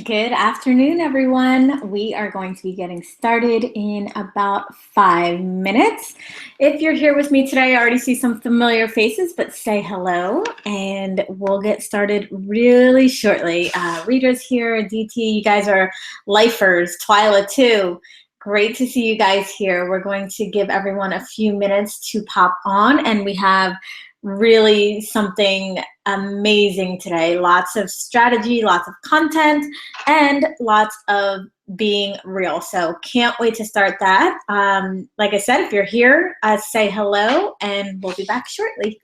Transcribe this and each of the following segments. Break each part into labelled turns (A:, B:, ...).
A: Good afternoon, everyone. We are going to be getting started in about 5 minutes. If you're here with me today, I already see some familiar faces, but say hello and we'll get started really shortly. Rita's here, DT, you guys are lifers, Twyla too. Great to see you guys here. We're going to give everyone a few minutes to pop on, and we have really something amazing today. Lots of strategy, lots of content, and lots of being real. So can't wait to start that. Like I said, if you're here, say hello, and we'll be back shortly.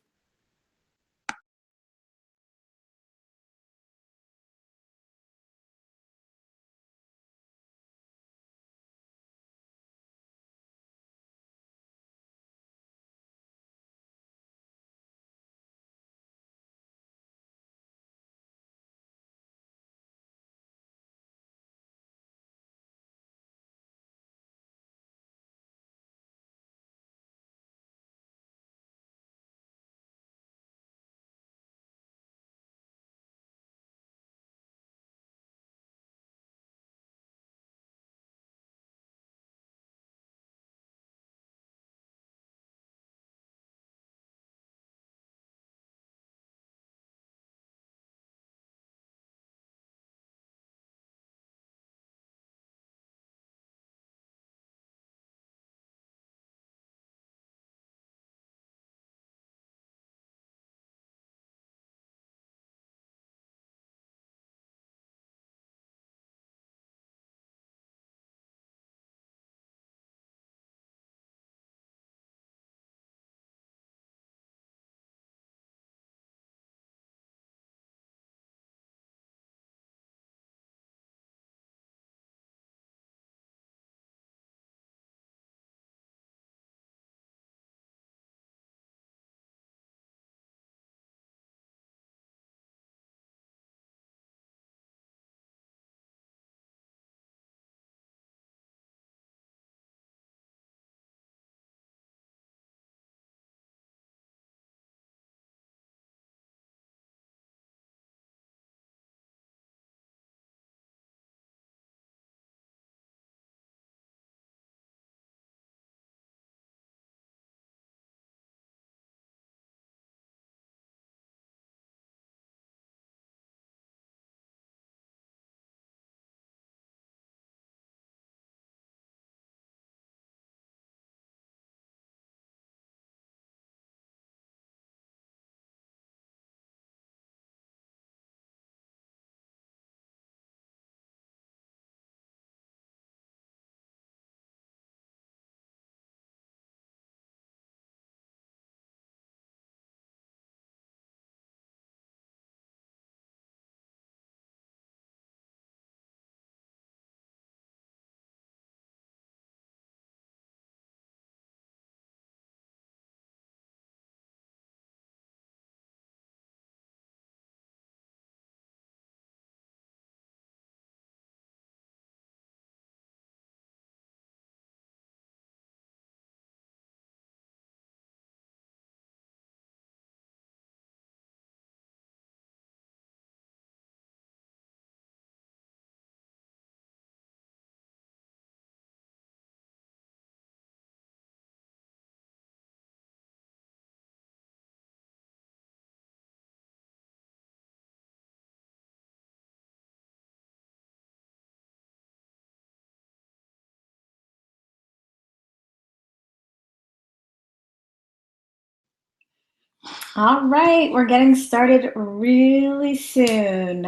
A: All right, we're getting started really soon.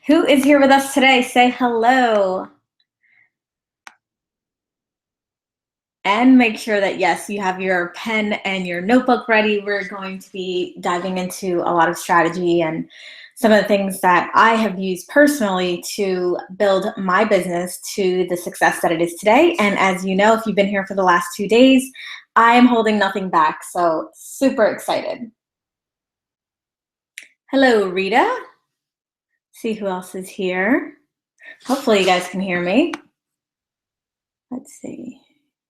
A: Who is here with us today? Say hello. And make sure that, yes, you have your pen and your notebook ready. We're going to be diving into a lot of strategy and some of the things that I have used personally to build my business to the success that it is today. And as you know, if you've been here for the last 2 days, I am holding nothing back. So super excited. Hello, Rita. See who else is here. Hopefully you guys can hear me. Let's see.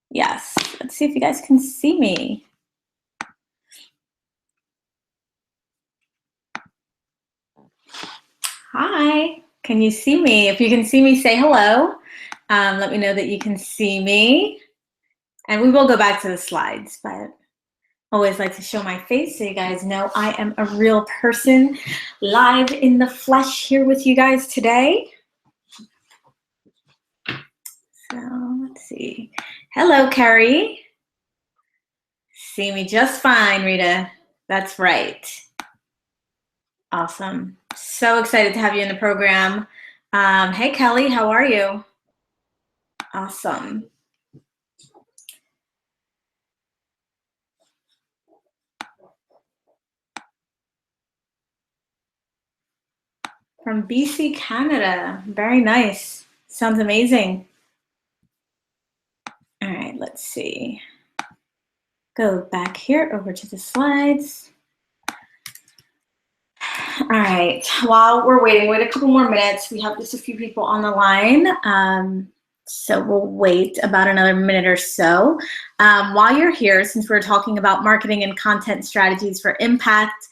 A: Yes, let's see if you guys can see me. Hi. Can you see me? If you can see me, say hello. Let me know that you can see me. And we will go back to the slides, but always like to show my face so you guys know I am a real person live in the flesh here with you guys today. So let's see. Hello, Carrie. See me just fine, Rita. That's right. Awesome. So excited to have you in the program. Hey, Kelly, how are you? Awesome. From BC, Canada. Very nice. Sounds amazing. All right, let's see. Go back here over to the slides. All right, while we're waiting, wait a couple more minutes. We have just a few people on the line. So we'll wait about another minute or so. While you're here, since we're talking about marketing and content strategies for impact,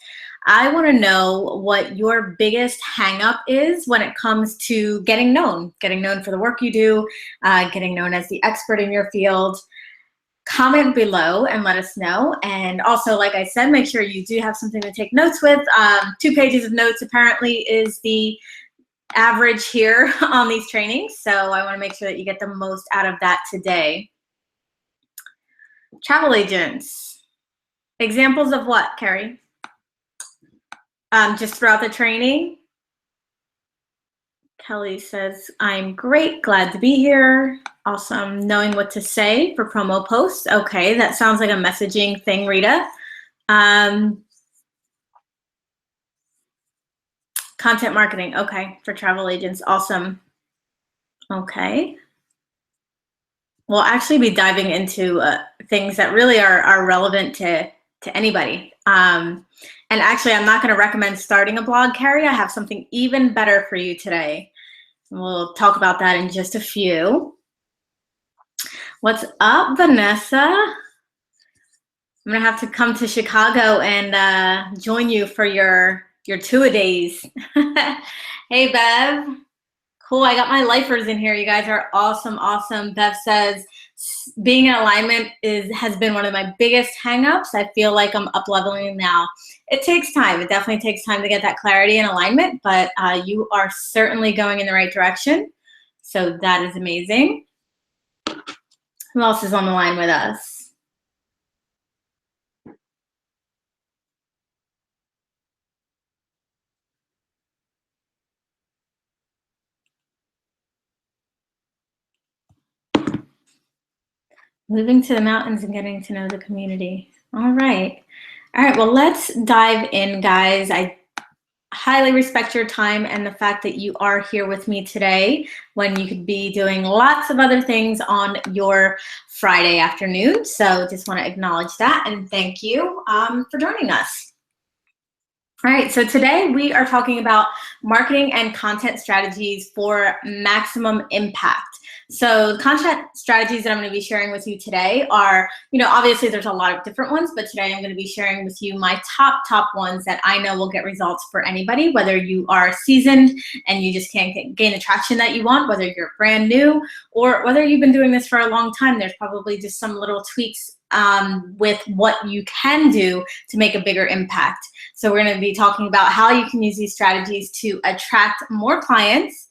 A: I want to know what your biggest hang up is when it comes to getting known for the work you do, getting known as the expert in your field. Comment below and let us know. And also, like I said, make sure you do have something to take notes with. 2 pages of notes apparently is the average here on these trainings. So I want to make sure that you get the most out of that today. Travel agents. Examples of what, Carrie? Just throughout the training. Kelly says, I'm great, glad to be here. Awesome, knowing what to say for promo posts. Okay, that sounds like a messaging thing, Rita. Content marketing, okay, for travel agents, awesome. Okay. We'll actually be diving into things that really are relevant to anybody. And actually, I'm not gonna recommend starting a blog, Carrie. I have something even better for you today. We'll talk about that in just a few. What's up, Vanessa? I'm gonna have to come to Chicago and join you for your two-a-days. Hey, Bev. Cool, I got my lifers in here. You guys are awesome, awesome. Bev says, being in alignment has been one of my biggest hangups. I feel like I'm up-leveling now. It takes time. It definitely takes time to get that clarity and alignment, but you are certainly going in the right direction. So that is amazing. Who else is on the line with us? Moving to the mountains and getting to know the community. All right. All right, well, let's dive in, guys. I highly respect your time and the fact that you are here with me today when you could be doing lots of other things on your Friday afternoon. So just want to acknowledge that and thank you for joining us. All right, so today we are talking about marketing and content strategies for maximum impact. So the content strategies that I'm going to be sharing with you today are, obviously there's a lot of different ones, but today I'm going to be sharing with you my top ones that I know will get results for anybody, whether you are seasoned and you just can't gain the traction that you want, whether you're brand new, or whether you've been doing this for a long time. There's probably just some little tweaks with what you can do to make a bigger impact. So we're going to be talking about how you can use these strategies to attract more clients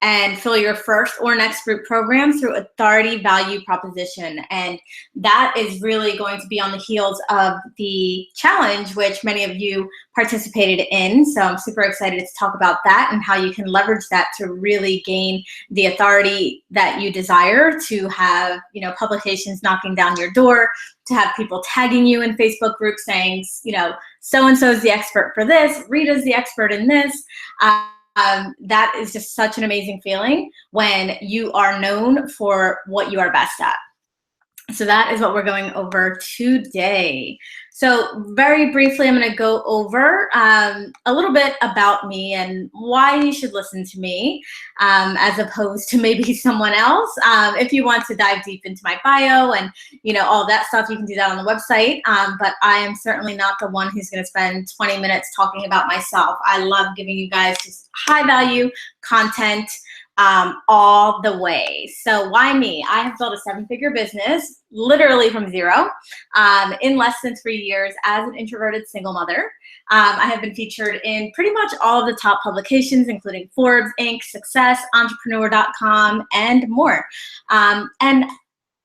A: and fill your first or next group program through authority value proposition. And that is really going to be on the heels of the challenge, which many of you participated in. So I'm super excited to talk about that and how you can leverage that to really gain the authority that you desire to have, publications knocking down your door, to have people tagging you in Facebook groups saying, so-and-so is the expert for this, Rita's the expert in this. That is just such an amazing feeling when you are known for what you are best at. So that is what we're going over today. So very briefly, I'm going to go over a little bit about me and why you should listen to me as opposed to maybe someone else. If you want to dive deep into my bio and all that stuff, you can do that on the website. But I am certainly not the one who's going to spend 20 minutes talking about myself. I love giving you guys just high value content all the way. So why me? I have built a 7-figure business literally from zero in less than 3 years as an introverted single mother. I have been featured in pretty much all of the top publications, including Forbes, Inc., Success, Entrepreneur.com, and more. And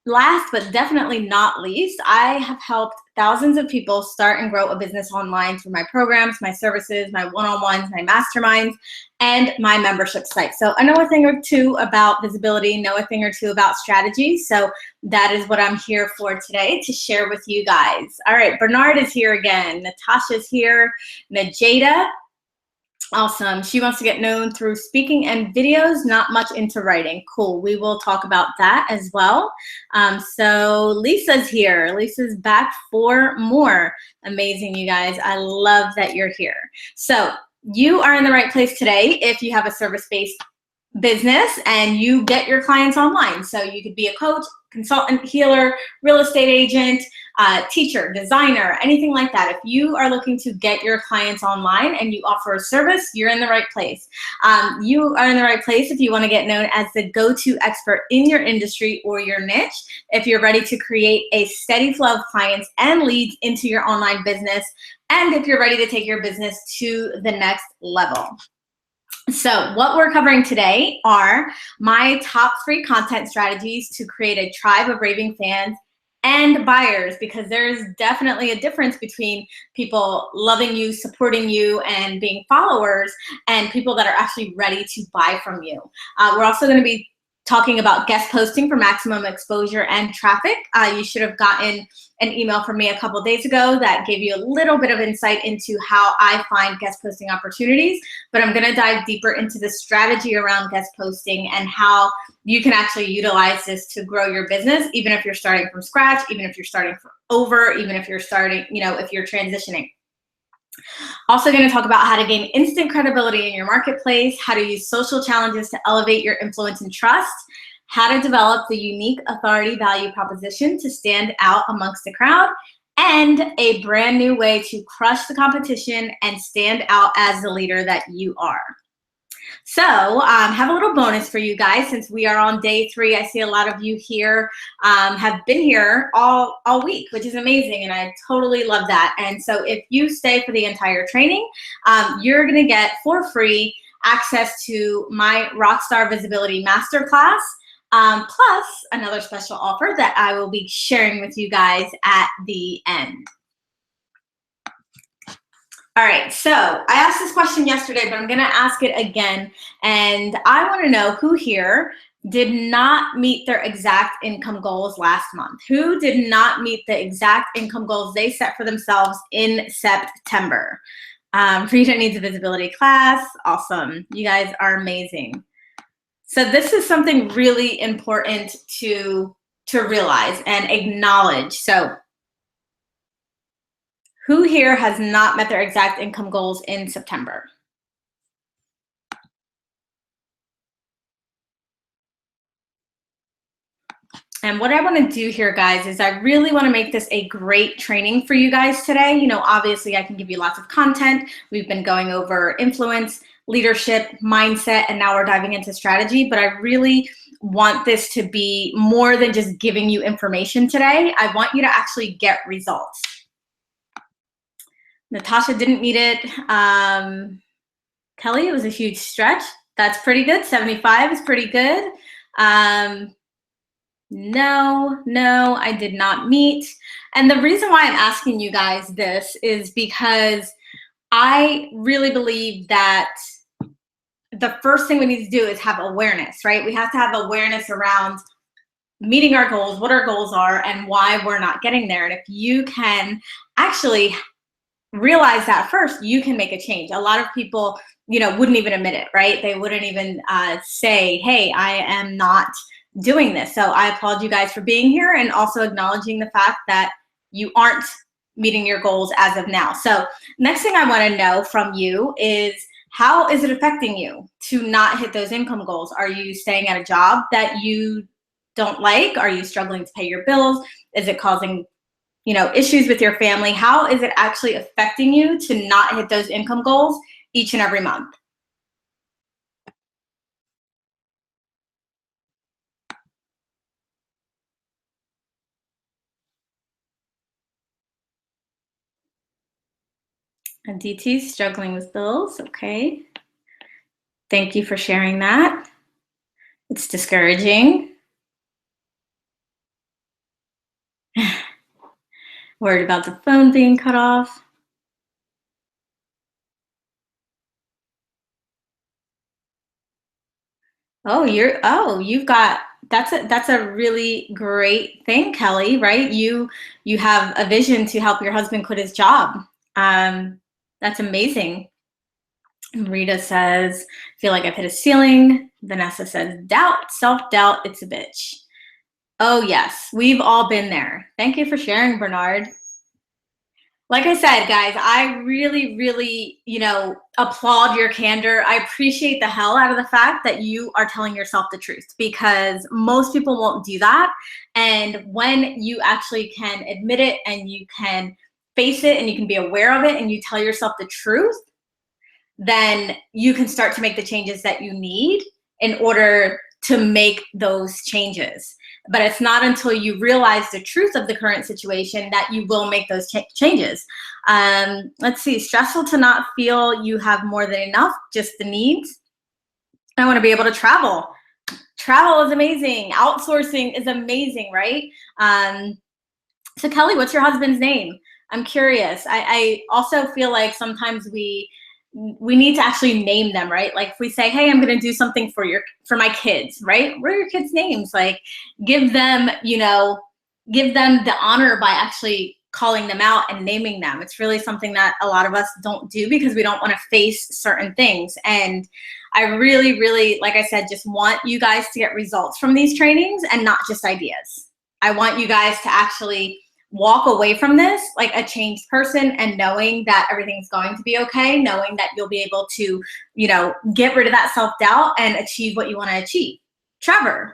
A: last but definitely not least, I have helped thousands of people start and grow a business online through my programs, my services, my one-on-ones, my masterminds, and my membership site. So I know a thing or two about visibility, know a thing or two about strategy. So that is what I'm here for today, to share with you guys. All right, Bernard is here again. Natasha's here. Najada. Awesome. She wants to get known through speaking and videos, not much into writing. Cool. We will talk about that as well. So Lisa's here. Lisa's back for more. Amazing, you guys. I love that you're here. So you are in the right place today if you have a service-based business and you get your clients online. So you could be a coach, consultant, healer, real estate agent, teacher, designer, anything like that. If you are looking to get your clients online and you offer a service, you're in the right place. You are in the right place if you want to get known as the go-to expert in your industry or your niche. If you're ready to create a steady flow of clients and leads into your online business, and if you're ready to take your business to the next level. So what we're covering today are my top 3 content strategies to create a tribe of raving fans and buyers, because there's definitely a difference between people loving you, supporting you, and being followers, and people that are actually ready to buy from you. We're also going to be talking about guest posting for maximum exposure and traffic. You should have gotten an email from me a couple days ago that gave you a little bit of insight into how I find guest posting opportunities, but I'm gonna dive deeper into the strategy around guest posting and how you can actually utilize this to grow your business, even if you're starting from scratch, even if you're starting over, even if you're starting, if you're transitioning. Also going to talk about how to gain instant credibility in your marketplace, how to use social challenges to elevate your influence and trust, how to develop the unique authority value proposition to stand out amongst the crowd, and a brand new way to crush the competition and stand out as the leader that you are. So have a little bonus for you guys since we are on day 3. I see a lot of you here have been here all week, which is amazing, and I totally love that. And so if you stay for the entire training, you're going to get for free access to my Rockstar Visibility Masterclass, plus another special offer that I will be sharing with you guys at the end. All right, so I asked this question yesterday, but I'm gonna ask it again. And I wanna know who here did not meet their exact income goals last month? Who did not meet the exact income goals they set for themselves in September? Rita needs a visibility class. Awesome, you guys are amazing. So this is something really important to realize and acknowledge. So who here has not met their exact income goals in September? And what I want to do here, guys, is I really want to make this a great training for you guys today. Obviously I can give you lots of content. We've been going over influence, leadership, mindset, and now we're diving into strategy. But I really want this to be more than just giving you information today. I want you to actually get results. Natasha didn't meet it. Kelly, it was a huge stretch. That's pretty good. 75 is pretty good. No, I did not meet. And the reason why I'm asking you guys this is because I really believe that the first thing we need to do is have awareness, right? We have to have awareness around meeting our goals, what our goals are, and why we're not getting there. And if you can actually realize that first, you can make a change. A lot of people, wouldn't even admit it, right? They wouldn't even say, hey, I am not doing this. So I applaud you guys for being here and also acknowledging the fact that you aren't meeting your goals as of now. So next thing I want to know from you is, how is it affecting you to not hit those income goals? Are you staying at a job that you don't like? Are you struggling to pay your bills? Is it causing, issues with your family? How is it actually affecting you to not hit those income goals each and every month? And DT, struggling with bills. Okay. Thank you for sharing that. It's discouraging. Worried about the phone being cut off. You've got, that's a really great thing, Kelly, right? You have a vision to help your husband quit his job. That's amazing. Rita says, feel like I've hit a ceiling. Vanessa says, doubt, self-doubt, it's a bitch. Oh yes, we've all been there. Thank you for sharing, Bernard. Like I said, guys, I really, really, applaud your candor. I appreciate the hell out of the fact that you are telling yourself the truth, because most people won't do that. And when you actually can admit it and you can face it and you can be aware of it and you tell yourself the truth, then you can start to make the changes that you need in order to make those changes. But it's not until you realize the truth of the current situation that you will make those changes. Let's see, stressful to not feel you have more than enough, just the needs. I want to be able to travel. Travel is amazing. Outsourcing is amazing, right? So Kelly, what's your husband's name? I'm curious. I also feel like sometimes we need to actually name them, right? Like if we say, hey, I'm going to do something for my kids, right? What are your kids' names? Like give them the honor by actually calling them out and naming them. It's really something that a lot of us don't do because we don't want to face certain things. And I really, really, like I said, just want you guys to get results from these trainings and not just ideas. I want you guys to actually walk away from this like a changed person and knowing that everything's going to be okay, knowing that you'll be able to, get rid of that self-doubt and achieve what you want to achieve. Trevor's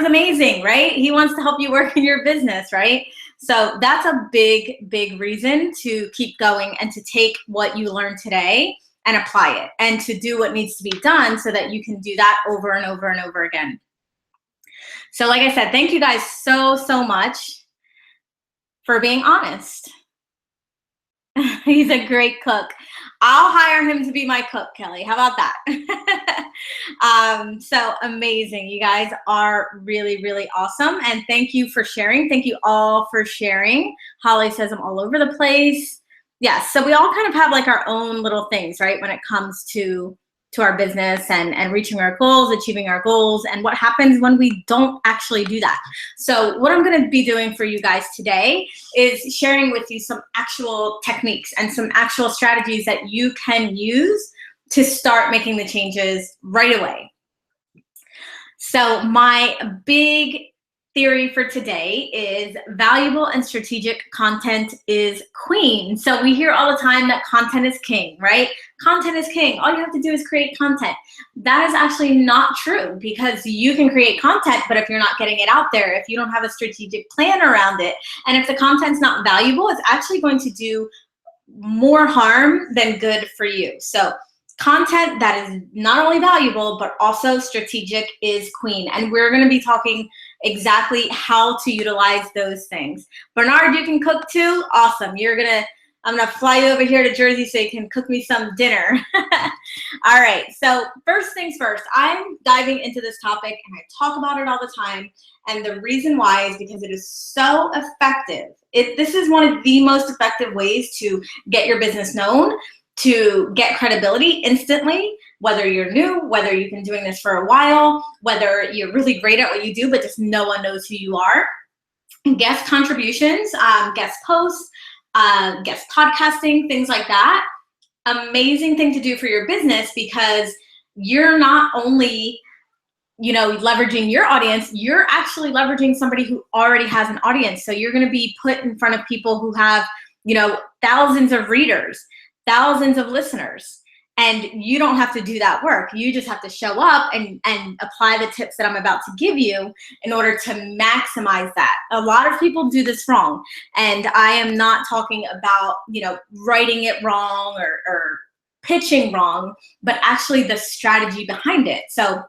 A: amazing, right? He wants to help you work in your business, right? So that's a big, big reason to keep going and to take what you learned today and apply it and to do what needs to be done so that you can do that over and over and over again. So like I said, thank you guys so, so much for being honest. He's a great cook. I'll hire him to be my cook, Kelly. How about that? So amazing. You guys are really, really awesome. And thank you for sharing. Thank you all for sharing. Holly says I'm all over the place. Yes. So we all kind of have like our own little things, right? When it comes to our business and reaching our goals, achieving our goals, and what happens when we don't actually do that. So what I'm going to be doing for you guys today is sharing with you some actual techniques and some actual strategies that you can use to start making the changes right away. So my big theory for today is valuable and strategic content is queen. So we hear all the time that content is king, right? Content is king. All you have to do is create content. That is actually not true, because you can create content, but if you're not getting it out there, if you don't have a strategic plan around it, and if the content's not valuable, it's actually going to do more harm than good for you. So content that is not only valuable, but also strategic is queen. And we're going to be talking exactly how to utilize those things. Bernard, you can cook too? Awesome. I'm going to fly you over here to Jersey so you can cook me some dinner. All right. So first things first, I'm diving into this topic and I talk about it all the time. And the reason why is because it is so effective. This is one of the most effective ways to get your business known, to get credibility instantly, whether you're new, whether you've been doing this for a while, whether you're really great at what you do, but just no one knows who you are. Guest contributions, guest posts, guest podcasting, things like that. Amazing thing to do for your business, because you're not only leveraging your audience, you're actually leveraging somebody who already has an audience. So you're going to be put in front of people who have, thousands of readers, thousands of listeners, and you don't have to do that work. You just have to show up and apply the tips that I'm about to give you in order to maximize that. A lot of people do this wrong, and I am not talking about, writing it wrong or pitching wrong, but actually the strategy behind it. So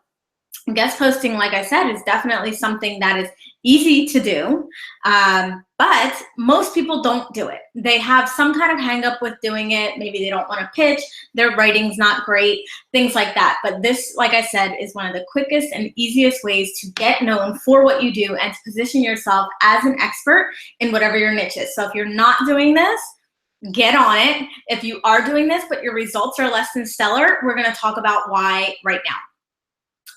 A: guest posting, like I said, is definitely something that is easy to do, but most people don't do it. They have some kind of hang up with doing it. Maybe they don't want to pitch, their writing's not great, things like that. But this, like I said, is one of the quickest and easiest ways to get known for what you do and to position yourself as an expert in whatever your niche is. So if you're not doing this, get on it. If you are doing this, but your results are less than stellar, we're going to talk about why right now.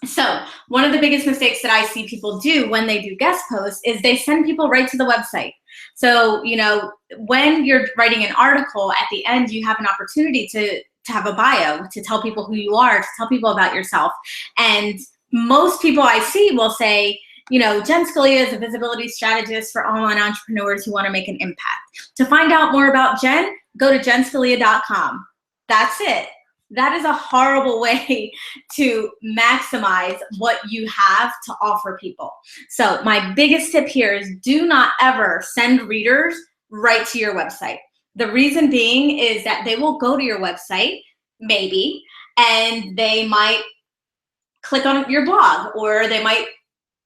A: So one of the biggest mistakes that I see people do when they do guest posts is they send people right to the website. So, when you're writing an article, at the end, you have an opportunity to have a bio, to tell people who you are, to tell people about yourself. And most people I see will say, Jen Scalia is a visibility strategist for online entrepreneurs who want to make an impact. To find out more about Jen, go to jenscalia.com. That's it. That is a horrible way to maximize what you have to offer people. So my biggest tip here is do not ever send readers right to your website. The reason being is that they will go to your website, maybe, and they might click on your blog, or they might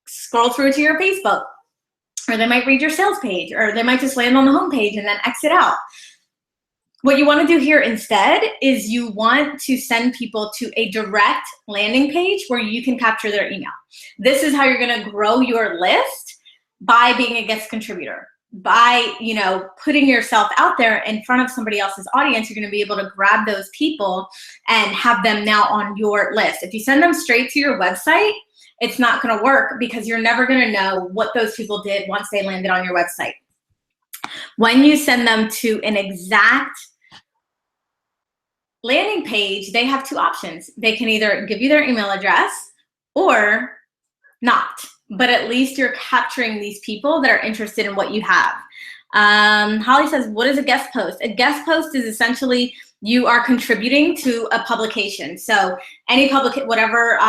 A: scroll through to your Facebook, or they might read your sales page, or they might just land on the homepage and then exit out. What you want to do here instead is you want to send people to a direct landing page where you can capture their email. This is how you're going to grow your list, by being a guest contributor. By, putting yourself out there in front of somebody else's audience, you're going to be able to grab those people and have them now on your list. If you send them straight to your website, it's not going to work, because you're never going to know what those people did once they landed on your website. When you send them to an exact landing page, they have two options. They can either give you their email address or not, but at least you're capturing these people that are interested in what you have. Holly says, what is a guest post? A guest post is essentially you are contributing to a publication. So any whatever,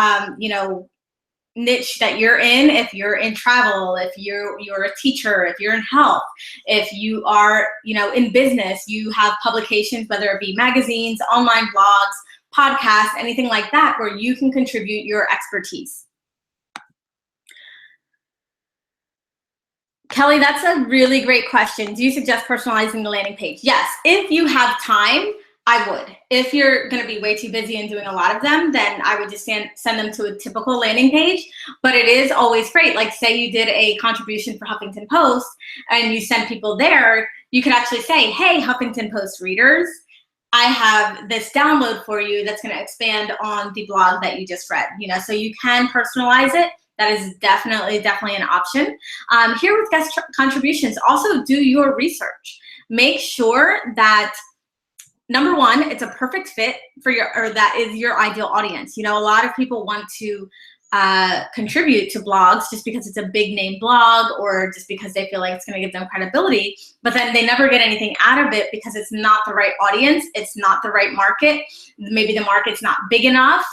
A: niche that you're in, if you're in travel, if you're a teacher, if you're in health, if you are, in business, you have publications, whether it be magazines, online blogs, podcasts, anything like that, where you can contribute your expertise. Kelly, that's a really great question. Do you suggest personalizing the landing page? Yes, if you have time, I would. If you're going to be way too busy and doing a lot of them, then I would just send them to a typical landing page. But it is always great. Like, say you did a contribution for Huffington Post and you send people there, you could actually say, hey, Huffington Post readers, I have this download for you that's going to expand on the blog that you just read. So you can personalize it. That is definitely an option. Here with guest contributions, also do your research. Make sure that, number one, it's a perfect fit for that is your ideal audience. A lot of people want to contribute to blogs just because it's a big name blog, or just because they feel like it's going to give them credibility, but then they never get anything out of it because it's not the right audience, it's not the right market, maybe the market's not big enough.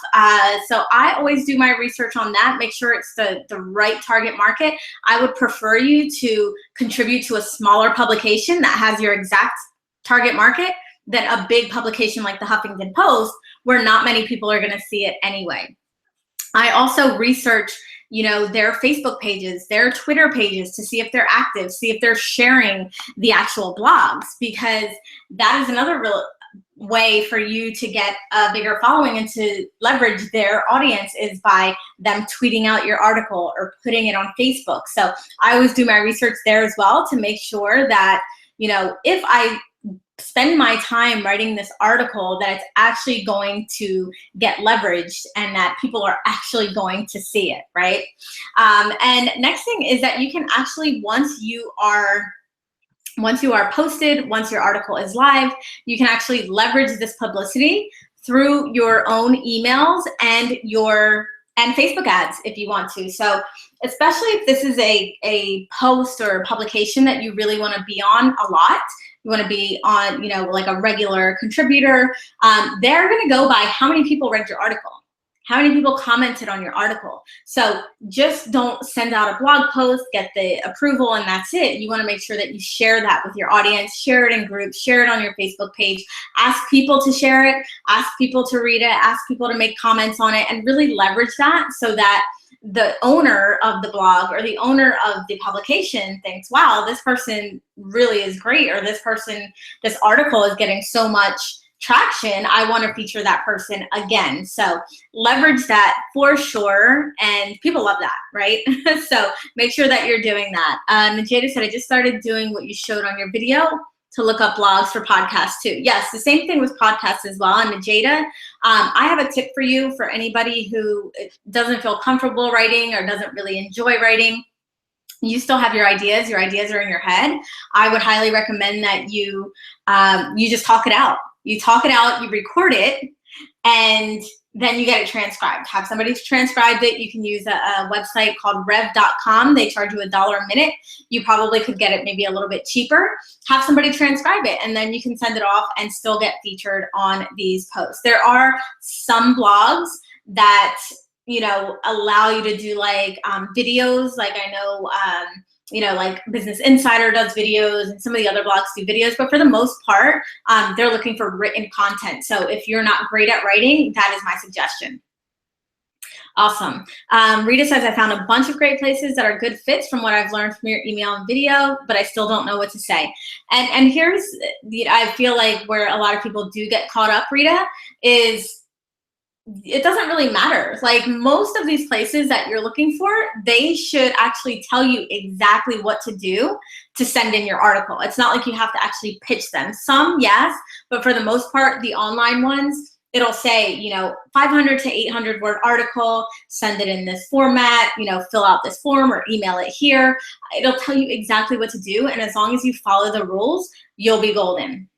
A: So I always do my research on that, make sure it's the right target market. I would prefer you to contribute to a smaller publication that has your exact target market than a big publication like the Huffington Post, where not many people are going to see it anyway. I also research, their Facebook pages, their Twitter pages, to see if they're active, see if they're sharing the actual blogs, because that is another real way for you to get a bigger following and to leverage their audience, is by them tweeting out your article or putting it on Facebook. So I always do my research there as well, to make sure that, if I spend my time writing this article, that it's actually going to get leveraged and that people are actually going to see it, right? And next thing is that you can actually, once you are posted, once your article is live, you can actually leverage this publicity through your own emails and your and Facebook ads if you want to. So especially if this is a post or publication that you really want to be on a lot, you want to be on, you know, like a regular contributor, they're going to go by how many people read your article, how many people commented on your article. So just don't send out a blog post, get the approval, and that's it. You want to make sure that you share that with your audience, share it in groups, share it on your Facebook page, ask people to share it, ask people to read it, ask people to make comments on it, and really leverage that so that the owner of the blog or the owner of the publication thinks, wow, this person really is great, or this article is getting so much traction, I want to feature that person again. So leverage that for sure, and people love that, right? So make sure that you're doing that. Jada said, I just started doing what you showed on your video to look up blogs for podcasts too. Yes, the same thing with podcasts as well. And Jada, I have a tip for you for anybody who doesn't feel comfortable writing or doesn't really enjoy writing. You still have your ideas are in your head. I would highly recommend that you just talk it out. You talk it out, you record it, and then you get it transcribed. Have somebody transcribe it. You can use a website called rev.com. They charge you $1 a minute. You probably could get it maybe a little bit cheaper. Have somebody transcribe it, and then you can send it off and still get featured on these posts. There are some blogs that, you know, allow you to do like videos. Like I know, you know, like Business Insider does videos, and some of the other blogs do videos, but for the most part, they're looking for written content. So if you're not great at writing, that is my suggestion. Awesome. Rita says, I found a bunch of great places that are good fits from what I've learned from your email and video, but I still don't know what to say. And here's, I feel like where a lot of people do get caught up, Rita, is it doesn't really matter. Like most of these places that you're looking for, they should actually tell you exactly what to do to send in your article. It's not like you have to actually pitch them. Some, yes, but for the most part, the online ones, it'll say, you know, 500 to 800 word article, send it in this format, you know, fill out this form or email it here. It'll tell you exactly what to do. And as long as you follow the rules, you'll be golden.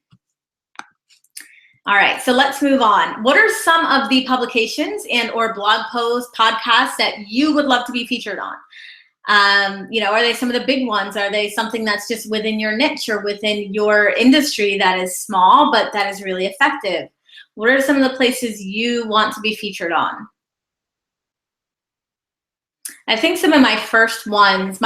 A: All right, so let's move on. What are some of the publications and or blog posts, podcasts that you would love to be featured on? You know, are they some of the big ones? Are they something that's just within your niche or within your industry that is small, but that is really effective? What are some of the places you want to be featured on? I think some of my first ones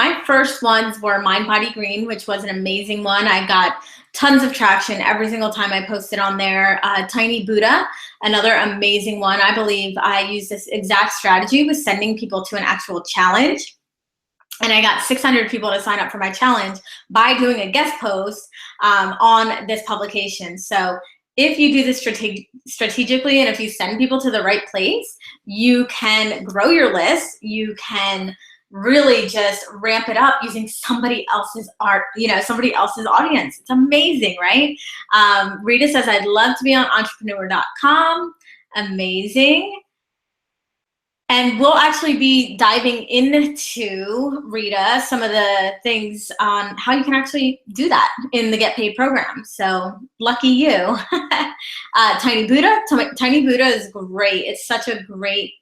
A: were Mind Body Green, which was an amazing one. I got tons of traction every single time I posted on there. Tiny Buddha, another amazing one. I believe I used this exact strategy with sending people to an actual challenge. And I got 600 people to sign up for my challenge by doing a guest post on this publication. So if you do this strategically, and if you send people to the right place, you can grow your list. You can really just ramp it up using somebody else's art, you know, somebody else's audience. It's amazing, right? Rita says, I'd love to be on entrepreneur.com. Amazing. And we'll actually be diving into, Rita, some of the things on how you can actually do that in the Get Paid program. So lucky you. Tiny Buddha is great. It's such a great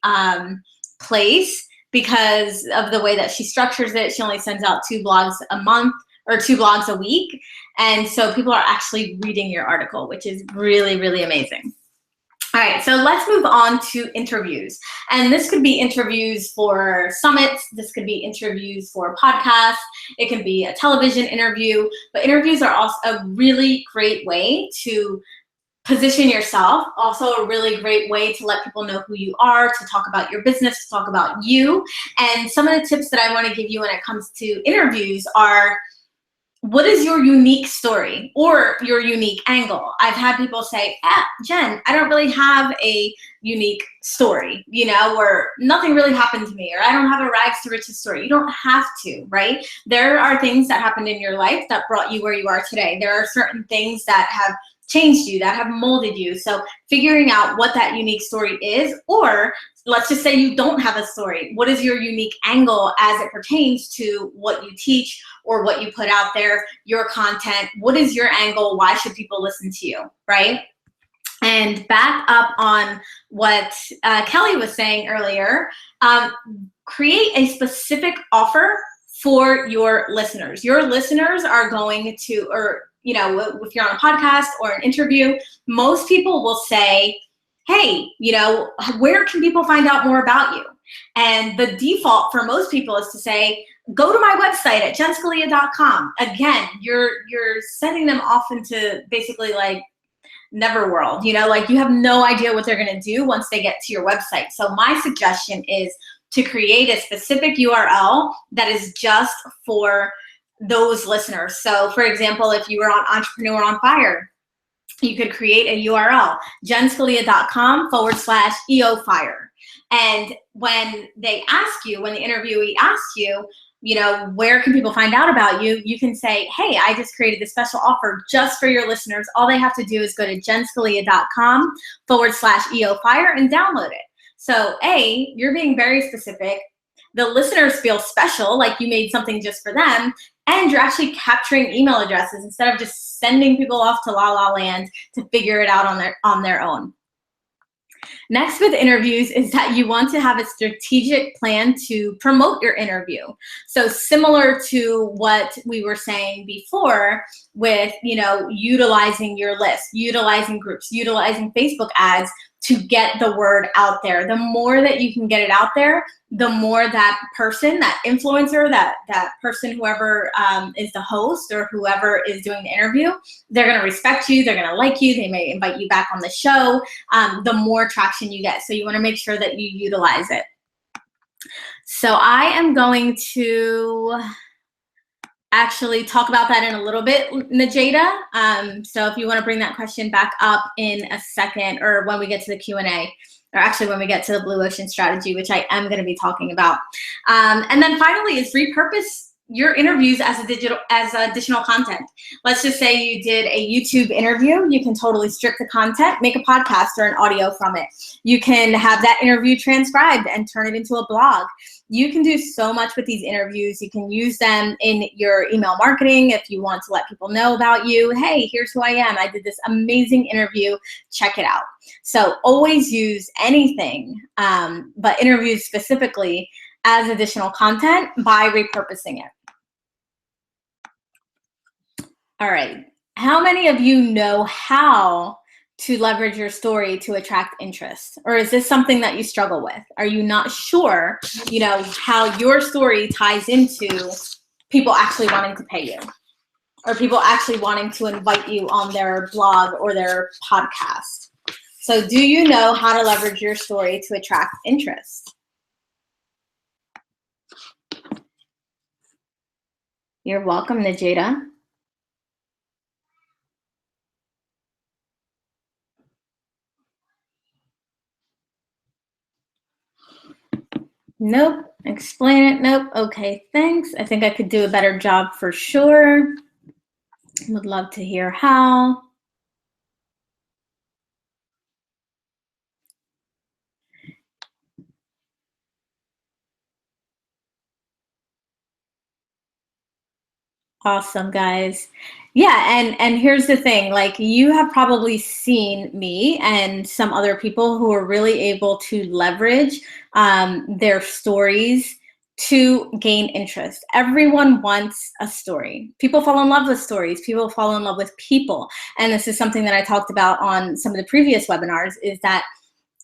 A: place because of the way that she structures it. She only sends out 2 blogs a month or 2 blogs a week. And so people are actually reading your article, which is really, really amazing. All right, so let's move on to interviews. And this could be interviews for summits. This could be interviews for podcasts. It can be a television interview. But interviews are also a really great way to position yourself. Also a really great way to let people know who you are, to talk about your business, to talk about you. And some of the tips that I want to give you when it comes to interviews are, what is your unique story or your unique angle? I've had people say, Jen, I don't really have a unique story, you know, or nothing really happened to me, or I don't have a rags to riches story. You don't have to, right? There are things that happened in your life that brought you where you are today. There are certain things that have changed you, that have molded you. So figuring out what that unique story is, or let's just say you don't have a story. What is your unique angle as it pertains to what you teach or what you put out there, your content? What is your angle? Why should people listen to you, right? And back up on what Kelly was saying earlier, create a specific offer for your listeners. Your listeners are going to, or, you know, if you're on a podcast or an interview, most people will say, hey, you know, where can people find out more about you? And the default for most people is to say, go to my website at jenscalia.com. Again, you're sending them off into basically like Neverworld, you know, like you have no idea what they're going to do once they get to your website. So my suggestion is to create a specific URL that is just for those listeners. So for example, if you were on Entrepreneur on Fire, you could create a URL, jenscalia.com/EOFire. And when they ask you, when the interviewee asks you, you know, where can people find out about you? You can say, hey, I just created this special offer just for your listeners. All they have to do is go to jenscalia.com/EOFire and download it. So A, you're being very specific. The listeners feel special, like you made something just for them, and you're actually capturing email addresses instead of just sending people off to La La Land to figure it out on their own. Next with interviews is that you want to have a strategic plan to promote your interview. So similar to what we were saying before with, you know, utilizing your list, utilizing groups, utilizing Facebook ads to get the word out there. The more that you can get it out there, the more that person, that influencer, that person, whoever is the host or whoever is doing the interview, they're gonna respect you, they're gonna like you, they may invite you back on the show, the more traction you get. So you wanna make sure that you utilize it. So I am going to actually talk about that in a little bit, Najeda. So if you want to bring that question back up in a second, or when we get to the Q&A, or actually when we get to the Blue Ocean strategy, which I am going to be talking about. And then finally is repurpose your interviews as additional content. Let's just say you did a YouTube interview. You can totally strip the content, make a podcast or an audio from it. You can have that interview transcribed and turn it into a blog. You can do so much with these interviews. You can use them in your email marketing if you want to let people know about you. Hey, here's who I am. I did this amazing interview. Check it out. So always use anything, but interviews specifically, as additional content by repurposing it. All right. How many of you know how to leverage your story to attract interest? Or is this something that you struggle with? Are you not sure, you know, how your story ties into people actually wanting to pay you, or people actually wanting to invite you on their blog or their podcast? So do you know how to leverage your story to attract interest? You're welcome, Najeda. Nope. Explain it. Nope. Okay, thanks. I think I could do a better job for sure. Would love to hear how. Awesome, guys. Yeah, and here's the thing, like you have probably seen me and some other people who are really able to leverage their stories to gain interest. Everyone wants a story. People fall in love with stories. People fall in love with people. And this is something that I talked about on some of the previous webinars, is that,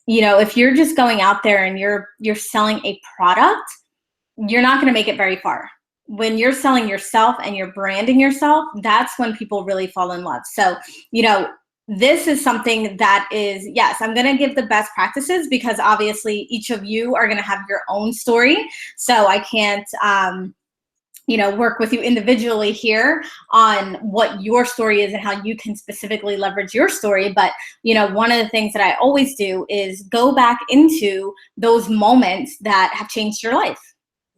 A: you know, if you're just going out there and you're selling a product, you're not going to make it very far. When you're selling yourself and you're branding yourself, that's when people really fall in love. So, you know, this is something that is, yes, I'm going to give the best practices because obviously each of you are going to have your own story. So I can't, you know, work with you individually here on what your story is and how you can specifically leverage your story. But, you know, one of the things that I always do is go back into those moments that have changed your life.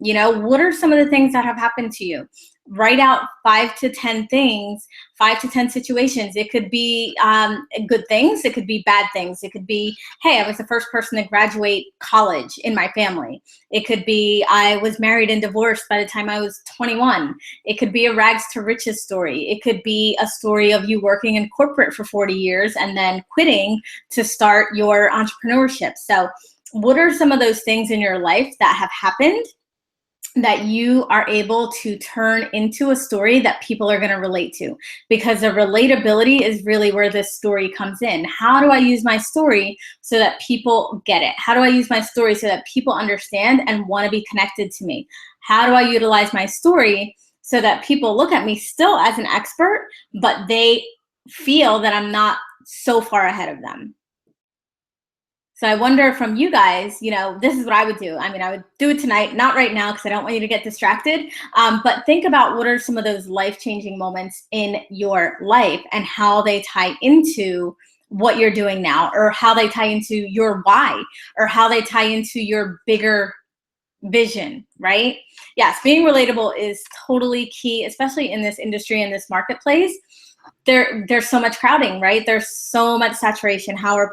A: You know, what are some of the things that have happened to you? write out 5 to 10 things, 5 to 10 situations. It could be good things. It could be bad things. It could be, hey, I was the first person to graduate college in my family. It could be, I was married and divorced by the time I was 21. It could be a rags to riches story. It could be a story of you working in corporate for 40 years and then quitting to start your entrepreneurship. So what are some of those things in your life that have happened that you are able to turn into a story that people are going to relate to? Because the relatability is really where this story comes in. How do I use my story so that people get it? How do I use my story so that people understand and want to be connected to me? How do I utilize my story so that people look at me still as an expert, but they feel that I'm not so far ahead of them? So I wonder from you guys, this is what I would do. I mean, I would do it tonight, not right now because I don't want you to get distracted. But think about what are some of those life-changing moments in your life and how they tie into what you're doing now, or how they tie into your why, or how they tie into your bigger vision, right? Yes, being relatable is totally key, especially in this industry, in this marketplace. There's so much crowding, right? There's so much saturation. How are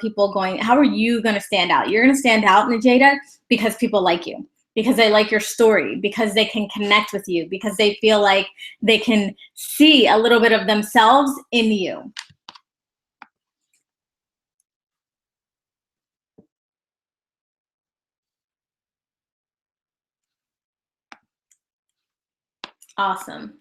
A: you going to stand out? You're going to stand out, Najeda, because people like you, because they like your story, because they can connect with you, because they feel like they can see a little bit of themselves in you. Awesome.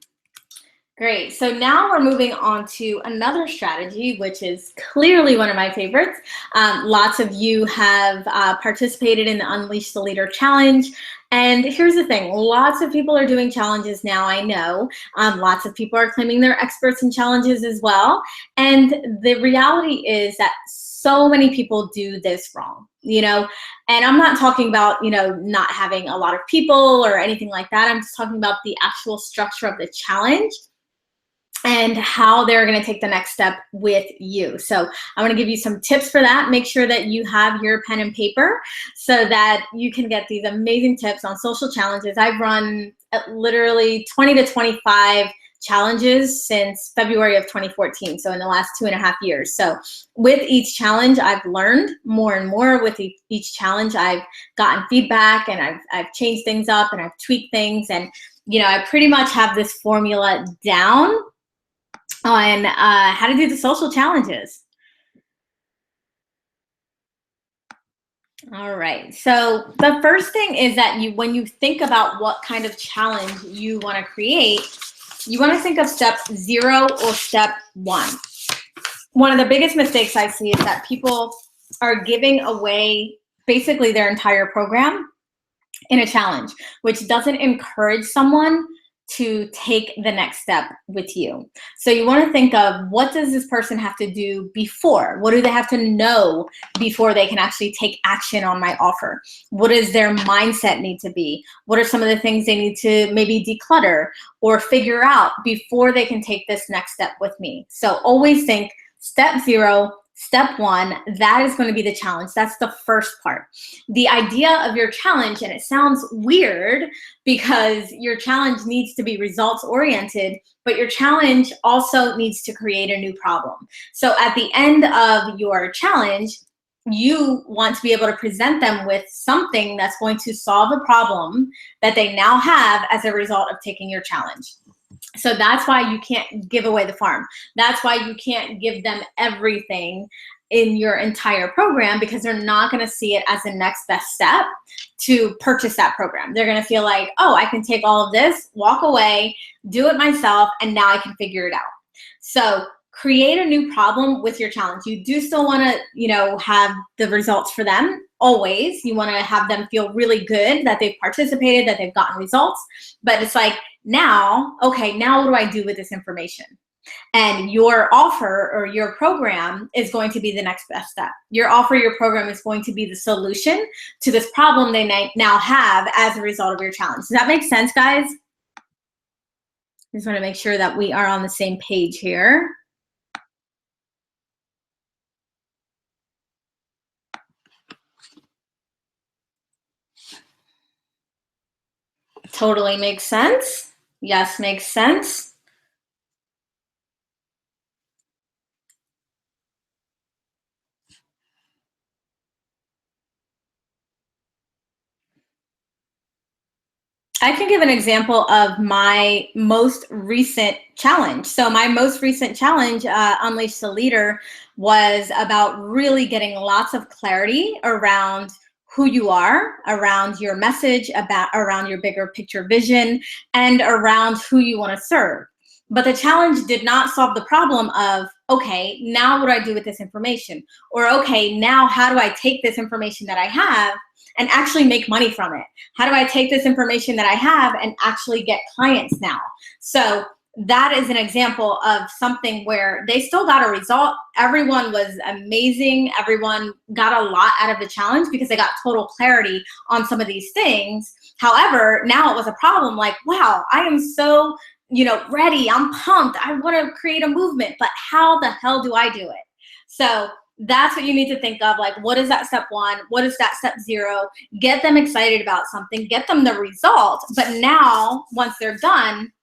A: Great. So now we're moving on to another strategy, which is clearly one of my favorites. Lots of you have participated in the Unleash the Leader Challenge. And here's the thing. Lots of people are doing challenges now, I know. Lots of people are claiming they're experts in challenges as well. And the reality is that so many people do this wrong, and I'm not talking about, not having a lot of people or anything like that. I'm just talking about the actual structure of the challenge and how they're going to take the next step with you. So I want to give you some tips for that. Make sure that you have your pen and paper so that you can get these amazing tips on social challenges. I've run literally 20 to 25 challenges since February of 2014. So in the last 2.5 years. So with each challenge, I've learned more and more. With each challenge, I've gotten feedback, and I've changed things up, and I've tweaked things. And, I pretty much have this formula down on how to do the social challenges. All right. So the first thing is that when you think about what kind of challenge you want to create, you want to think of step 0 or step 1. One of the biggest mistakes I see is that people are giving away basically their entire program in a challenge, which doesn't encourage someone to take the next step with you. So you want to think of, what does this person have to do before? What do they have to know before they can actually take action on my offer? What does their mindset need to be? What are some of the things they need to maybe declutter or figure out before they can take this next step with me? So always think step 0, step 1, that is going to be the challenge. That's the first part. The idea of your challenge, and it sounds weird because your challenge needs to be results oriented, but your challenge also needs to create a new problem. So at the end of your challenge, you want to be able to present them with something that's going to solve a problem that they now have as a result of taking your challenge. So that's why you can't give away the farm. That's why you can't give them everything in your entire program, because they're not going to see it as the next best step to purchase that program. They're going to feel like, oh, I can take all of this, walk away, do it myself, and now I can figure it out. So create a new problem with your challenge. You do still want to, have the results for them. Always, you want to have them feel really good that they've participated, that they've gotten results. But it's like, now, okay, now what do I do with this information? And your offer or your program is going to be the next best step. Your offer, your program is going to be the solution to this problem they now have as a result of your challenge. Does that make sense, guys? I just want to make sure that we are on the same page here. Totally makes sense. Yes, makes sense. I can give an example of my most recent challenge. So my most recent challenge, Unleash the Leader, was about really getting lots of clarity around who you are, around your message, around your bigger picture vision, and around who you want to serve. But the challenge did not solve the problem of, okay, now what do I do with this information? Or, okay, now how do I take this information that I have and actually make money from it? How do I take this information that I have and actually get clients now? So that is an example of something where they still got a result. Everyone was amazing. Everyone got a lot out of the challenge because they got total clarity on some of these things. However, now it was a problem like, wow, I am so, ready. I'm pumped. I want to create a movement, but how the hell do I do it? So that's what you need to think of. Like, what is that step one? What is that step zero? Get them excited about something, get them the result. But now, once they're done,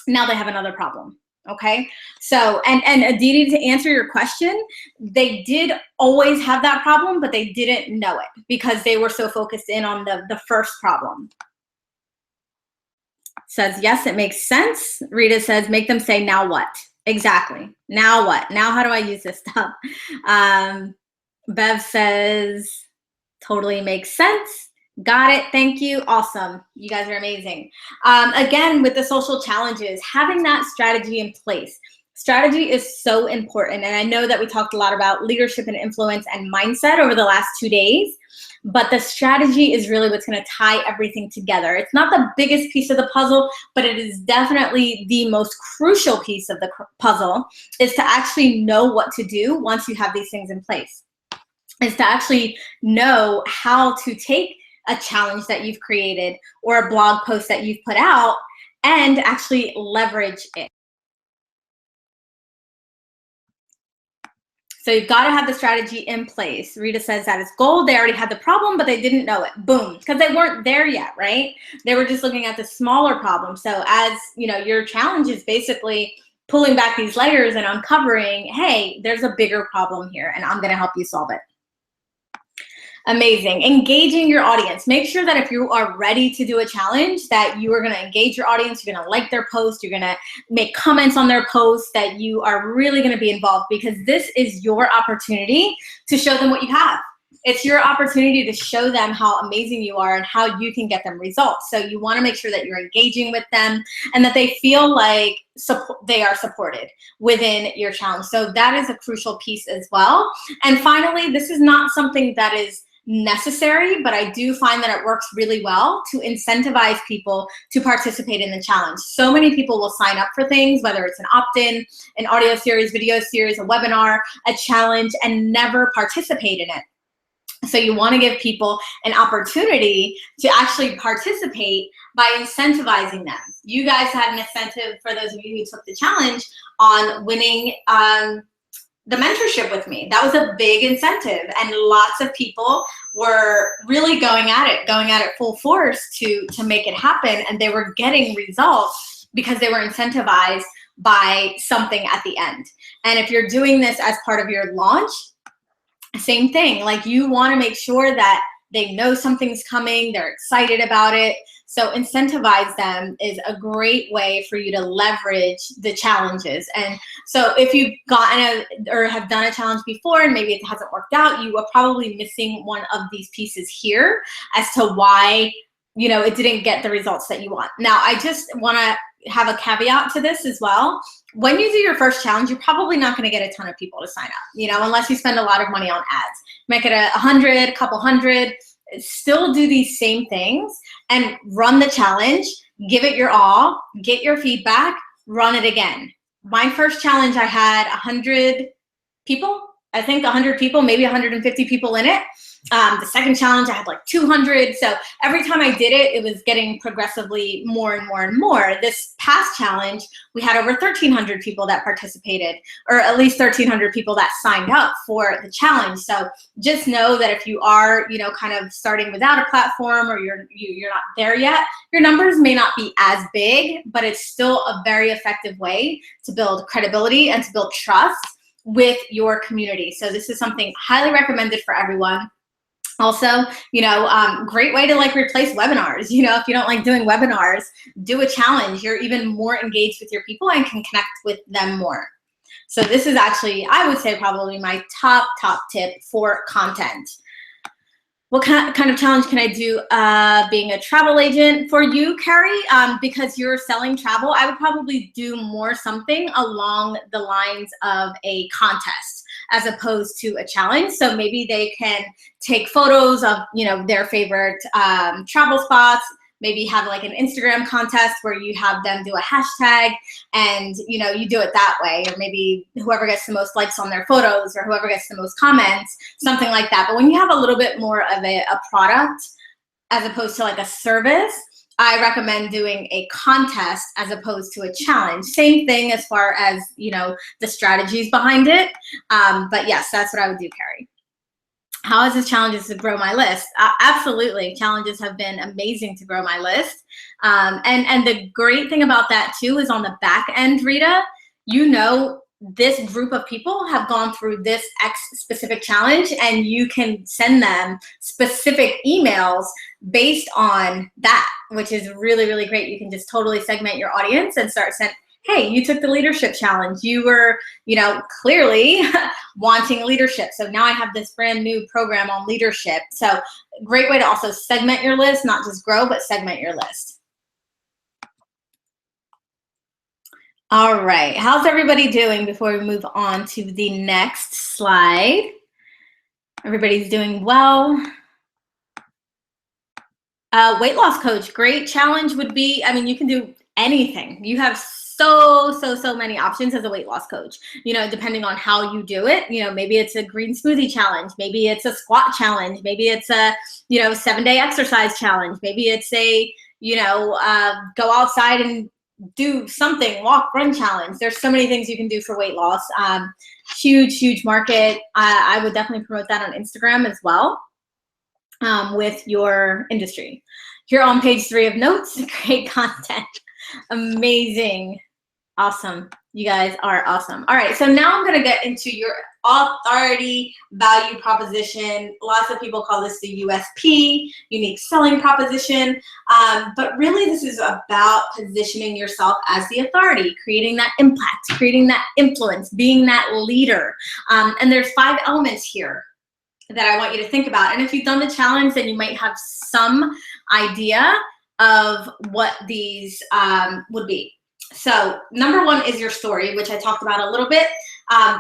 A: now they have another problem. Okay. So, and Aditi, to answer your question, they did always have that problem, but they didn't know it because they were so focused in on the first problem. Says, yes, it makes sense. Rita says, make them say, now what? Exactly. Now what? Now how do I use this stuff? Bev says, totally makes sense. Got it. Thank you. Awesome. You guys are amazing. Again, with the social challenges, having that strategy in place. Strategy is so important. And I know that we talked a lot about leadership and influence and mindset over the last 2 days. But the strategy is really what's going to tie everything together. It's not the biggest piece of the puzzle, but it is definitely the most crucial piece of the puzzle, is to actually know what to do once you have these things in place. Is to actually know how to take a challenge that you've created or a blog post that you've put out and actually leverage it. So you've got to have the strategy in place. Rita says that is gold. They already had the problem, but they didn't know it. Boom. Because they weren't there yet, right? They were just looking at the smaller problem. So as your challenge is basically pulling back these layers and uncovering, hey, there's a bigger problem here, and I'm going to help you solve it. Amazing. Engaging your audience. Make sure that if you are ready to do a challenge, that you are going to engage your audience. You're going to like their post. You're going to make comments on their posts, that you are really going to be involved, because this is your opportunity to show them what you have. It's your opportunity to show them how amazing you are and how you can get them results. So you want to make sure that you're engaging with them and that they feel like they are supported within your challenge. So that is a crucial piece as well. And finally, this is not something that is necessary, but I do find that it works really well to incentivize people to participate in the challenge. So many people will sign up for things, whether it's an opt-in, an audio series, video series, a webinar, a challenge, and never participate in it. So you want to give people an opportunity to actually participate by incentivizing them. You guys had an incentive, for those of you who took the challenge, on winning the mentorship with me. That was a big incentive, and lots of people were really going at it full force to make it happen, and they were getting results because they were incentivized by something at the end. And if you're doing this as part of your launch, same thing. Like, you want to make sure that they know something's coming, they're excited about it. So incentivize them is a great way for you to leverage the challenges. And so if you've gotten or have done a challenge before and maybe it hasn't worked out, you are probably missing one of these pieces here as to why it didn't get the results that you want. Now, I just want to have a caveat to this as well. When you do your first challenge, you're probably not going to get a ton of people to sign up, unless you spend a lot of money on ads. Make it 100, a couple hundred. Still do these same things and run the challenge, give it your all, get your feedback, run it again. My first challenge, I had 100 people, I think 100 people, maybe 150 people in it. The second challenge, I had like 200. So every time I did it, it was getting progressively more and more and more. This past challenge, we had over 1,300 people that participated, or at least 1,300 people that signed up for the challenge. So just know that if you are, you know, kind of starting without a platform, or you're not there yet, your numbers may not be as big, but it's still a very effective way to build credibility and to build trust with your community. So this is something highly recommended for everyone. Also, you know, great way to like replace webinars. You know, if you don't like doing webinars, do a challenge. You're even more engaged with your people and can connect with them more. So this is actually, I would say, probably my top tip for content. What kind of challenge can I do being a travel agent? For you, Carrie, because you're selling travel, I would probably do more something along the lines of a contest as opposed to a challenge. So maybe they can take photos of, you know, their favorite travel spots, maybe have like an Instagram contest where you have them do a hashtag and, you know, you do it that way. Or maybe whoever gets the most likes on their photos or whoever gets the most comments, something like that. But when you have a little bit more of a product as opposed to like a service, I recommend doing a contest as opposed to a challenge. Same thing as far as, you know, the strategies behind it. But yes, that's what I would do, Carrie. How is this challenges to grow my list? Absolutely, challenges have been amazing to grow my list. And the great thing about that too is on the back end, Rita, you know, this group of people have gone through this X specific challenge, and you can send them specific emails based on that, which is really, really great. You can just totally segment your audience and start sending, hey, you took the leadership challenge. You were, you know, clearly wanting leadership. So now I have this brand new program on leadership. So great way to also segment your list, not just grow, but segment your list. All right, how's everybody doing before we move on to the next slide? Everybody's doing well. Weight loss coach, great challenge would be, I mean, you can do anything. You have so many options as a weight loss coach, you know, depending on how you do it. You know, maybe it's a green smoothie challenge, maybe it's a squat challenge, maybe it's a, you know, 7-day exercise challenge, maybe it's a, you know, go outside and do something, walk, run challenge. There's so many things you can do for weight loss. Huge market. I would definitely promote that on Instagram as well, with your industry. Here on page 3 of notes, great content. Amazing. Awesome. You guys are awesome. All right, so now I'm going to get into your authority value proposition. Lots of people call this the USP, unique selling proposition. But really this is about positioning yourself as the authority, creating that impact, creating that influence, being that leader. And there's 5 elements here that I want you to think about. And if you've done the challenge, then you might have some idea of what these would be. So number 1 is your story, which I talked about a little bit.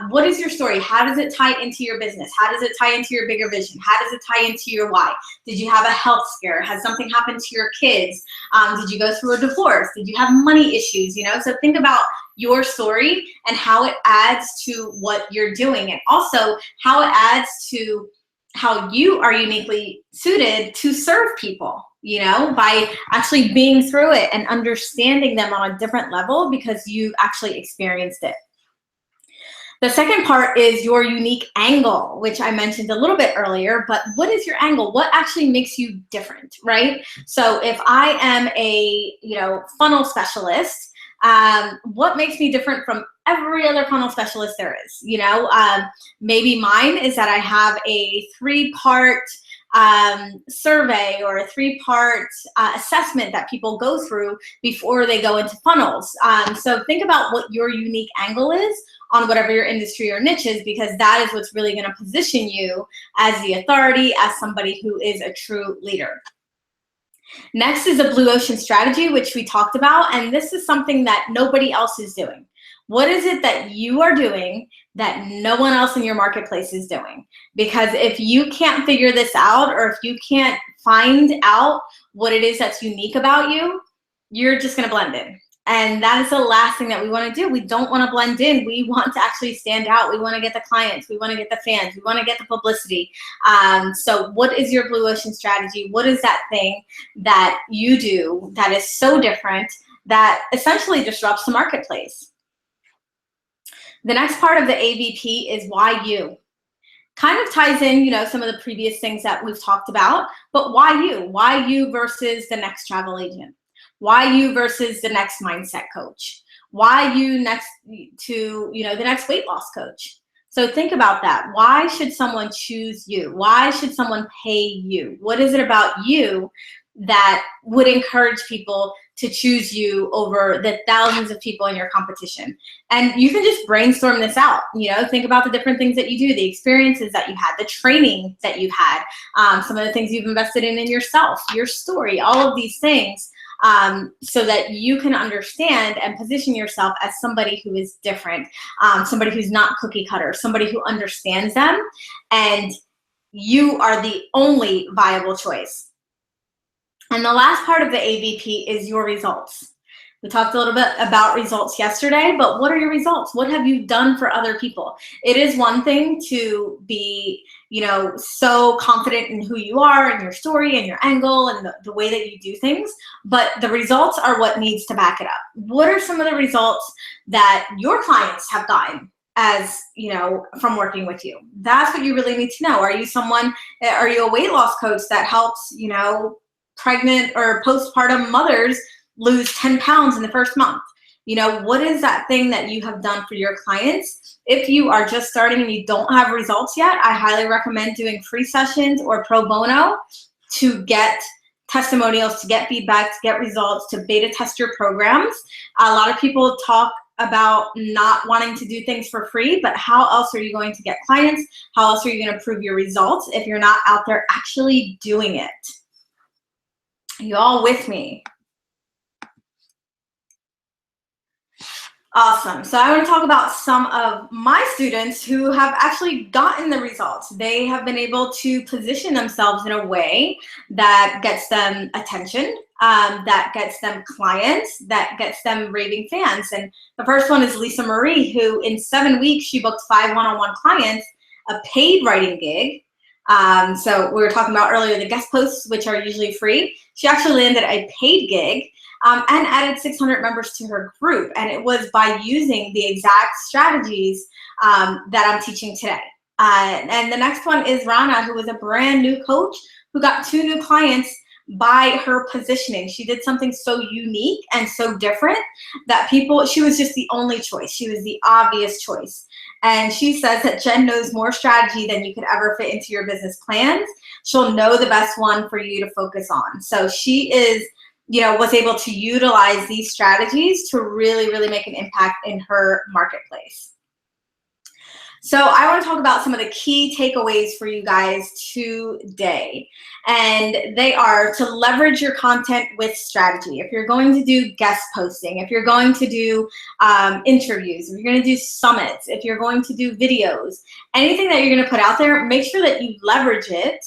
A: What is your story? How does it tie into your business? How does it tie into your bigger vision? How does it tie into your why? Did you have a health scare? Has something happened to your kids? Did you go through a divorce? Did you have money issues? You know, so think about your story and how it adds to what you're doing, and also how it adds to how you are uniquely suited to serve people, you know, by actually being through it and understanding them on a different level because you actually experienced it. The second part is your unique angle, which I mentioned a little bit earlier, but what is your angle? What actually makes you different, right? So if I am a, you know, funnel specialist, what makes me different from every other funnel specialist there is? You know, maybe mine is that I have a 3-part survey or a 3-part assessment that people go through before they go into funnels. So think about what your unique angle is on whatever your industry or niche is, because that is what's really going to position you as the authority, as somebody who is a true leader. Next is a blue ocean strategy, which we talked about, and this is something that nobody else is doing. What is it that you are doing that no one else in your marketplace is doing? Because if you can't figure this out, or if you can't find out what it is that's unique about you, you're just going to blend in. And that is the last thing that we want to do. We don't want to blend in. We want to actually stand out. We want to get the clients. We want to get the fans. We want to get the publicity. So what is your blue ocean strategy? What is that thing that you do that is so different that essentially disrupts the marketplace? The next part of the AVP is why you. Kind of ties in, some of the previous things that we've talked about, but why you? Why you versus the next travel agent? Why you versus the next mindset coach? Why you next to, the next weight loss coach? So think about that. Why should someone choose you? Why should someone pay you? What is it about you that would encourage people to choose you over the thousands of people in your competition? And you can just brainstorm this out. Think about the different things that you do, the experiences that you had, the training that you've had, some of the things you've invested in yourself, your story, all of these things, so that you can understand and position yourself as somebody who is different, somebody who's not cookie cutter, somebody who understands them, and you are the only viable choice. And the last part of the AVP is your results. We talked a little bit about results yesterday, but what are your results? What have you done for other people? It is one thing to be, so confident in who you are and your story and your angle and the way that you do things, but the results are what needs to back it up. What are some of the results that your clients have gotten from working with you? That's what you really need to know. Are you a weight loss coach that helps, pregnant or postpartum mothers lose 10 pounds in the first month? What is that thing that you have done for your clients? If you are just starting and you don't have results yet, I highly recommend doing free sessions or pro bono to get testimonials, to get feedback, to get results, to beta test your programs. A lot of people talk about not wanting to do things for free, but how else are you going to get clients? How else are you going to prove your results if you're not out there actually doing it? You all with me? Awesome. So I want to talk about some of my students who have actually gotten the results. They have been able to position themselves in a way that gets them attention, that gets them clients, that gets them raving fans. And the first one is Lisa Marie, who in 7 weeks, she booked 5 one-on-one clients, a paid writing gig. So we were talking about earlier the guest posts, which are usually free. She actually landed a paid gig and added 600 members to her group. And it was by using the exact strategies that I'm teaching today. And the next one is Rana, who was a brand new coach who got 2 new clients by her positioning. She did something so unique and so different that she was just the only choice. She was the obvious choice. And she says that Jen knows more strategy than you could ever fit into your business plans. She'll know the best one for you to focus on. So she is, was able to utilize these strategies to really, really make an impact in her marketplace. So I want to talk about some of the key takeaways for you guys today. And they are to leverage your content with strategy. If you're going to do guest posting, if you're going to do interviews, if you're going to do summits, if you're going to do videos, anything that you're going to put out there, make sure that you leverage it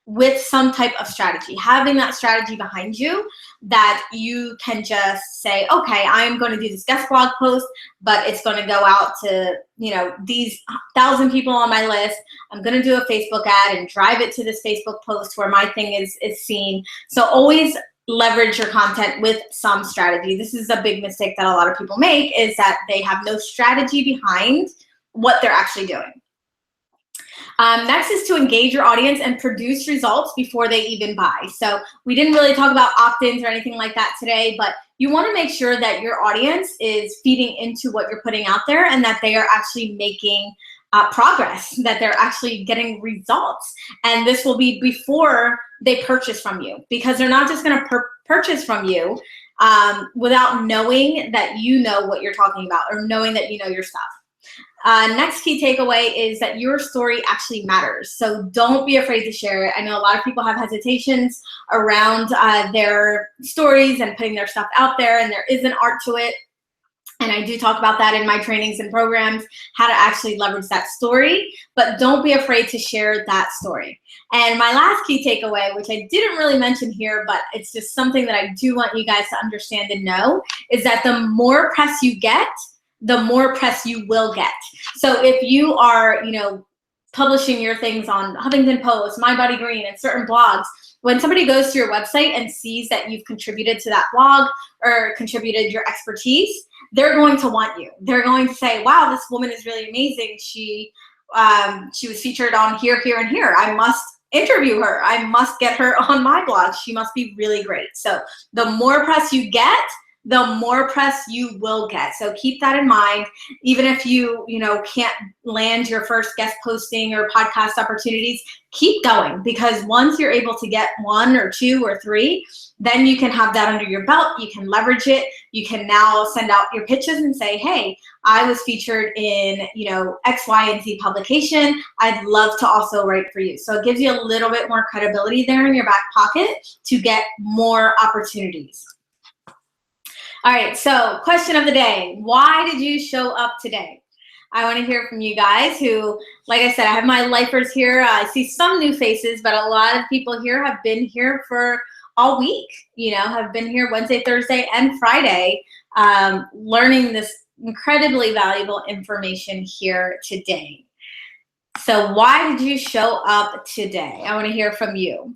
A: with some type of strategy, having that strategy behind you that you can just say, okay, I'm going to do this guest blog post, but it's going to go out to, these 1,000 people on my list. I'm going to do a Facebook ad and drive it to this Facebook post where my thing is seen. So always leverage your content with some strategy. This is a big mistake that a lot of people make, is that they have no strategy behind what they're actually doing. Next is to engage your audience and produce results before they even buy. So we didn't really talk about opt-ins or anything like that today, but you want to make sure that your audience is feeding into what you're putting out there and that they are actually making progress, that they're actually getting results. And this will be before they purchase from you, because they're not just going to purchase from you without knowing that you know what you're talking about or knowing that you know your stuff. Next key takeaway is that your story actually matters. So don't be afraid to share it. I know a lot of people have hesitations around their stories and putting their stuff out there, and there is an art to it. And I do talk about that in my trainings and programs, how to actually leverage that story, but don't be afraid to share that story. And my last key takeaway, which I didn't really mention here, but it's just something that I do want you guys to understand and know, is that the more press you get, the more press you will get. So if you are, publishing your things on Huffington Post, My Body Green, and certain blogs, when somebody goes to your website and sees that you've contributed to that blog or contributed your expertise, they're going to want you. They're going to say, wow, this woman is really amazing. She was featured on here, here, and here. I must interview her. I must get her on my blog. She must be really great. So the more press you get, the more press you will get. So keep that in mind. Even if you can't land your first guest posting or podcast opportunities, keep going, because once you're able to get 1 or 2 or 3, then you can have that under your belt. You can leverage it. You can now send out your pitches and say, hey, I was featured in, X, Y, and Z publication. I'd love to also write for you. So it gives you a little bit more credibility there in your back pocket to get more opportunities. All right, so question of the day. Why did you show up today? I want to hear from you guys who, like I said, I have my lifers here. I see some new faces, but a lot of people here have been here for all week, have been here Wednesday, Thursday, and Friday, learning this incredibly valuable information here today. So why did you show up today? I want to hear from you.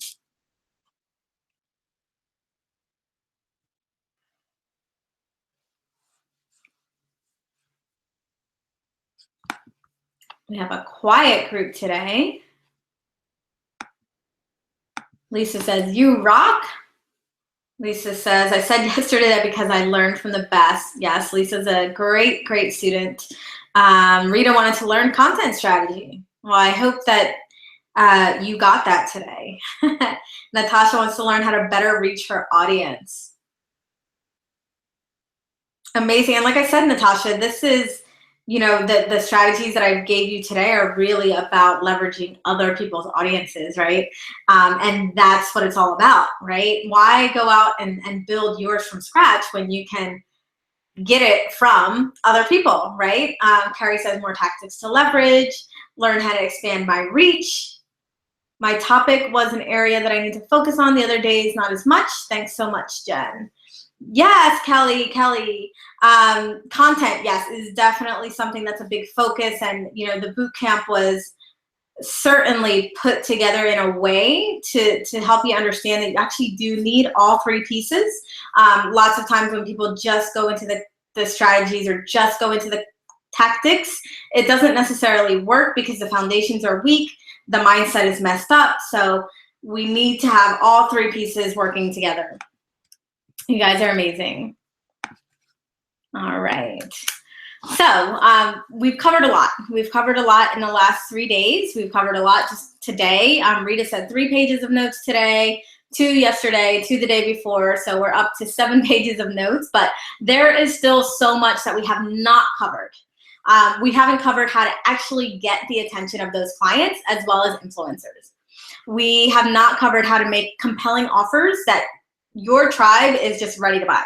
A: We have a quiet group today. Lisa says, you rock. Lisa says, I said yesterday that because I learned from the best. Yes, Lisa's a great, great student. Rita wanted to learn content strategy. Well, I hope that you got that today. Natasha wants to learn how to better reach her audience. Amazing. And like I said, Natasha, this is, the strategies that I gave you today are really about leveraging other people's audiences, right? And that's what it's all about, right? Why go out and build yours from scratch when you can get it from other people, right? Carrie says more tactics to leverage, learn how to expand my reach. My topic was an area that I need to focus on. The other days, not as much. Thanks so much, Jen. Yes, Kelly. Content, yes, is definitely something that's a big focus. And, the boot camp was certainly put together in a way to help you understand that you actually do need all 3 pieces. Lots of times when people just go into the strategies or just go into the tactics, it doesn't necessarily work because the foundations are weak, the mindset is messed up. So we need to have all 3 pieces working together. You guys are amazing. All right. So we've covered a lot. We've covered a lot in the last 3 days. We've covered a lot just today. Rita said 3 pages of notes today, 2 yesterday, 2 the day before. So we're up to 7 pages of notes, but there is still so much that we have not covered. We haven't covered how to actually get the attention of those clients as well as influencers. We have not covered how to make compelling offers that your tribe is just ready to buy.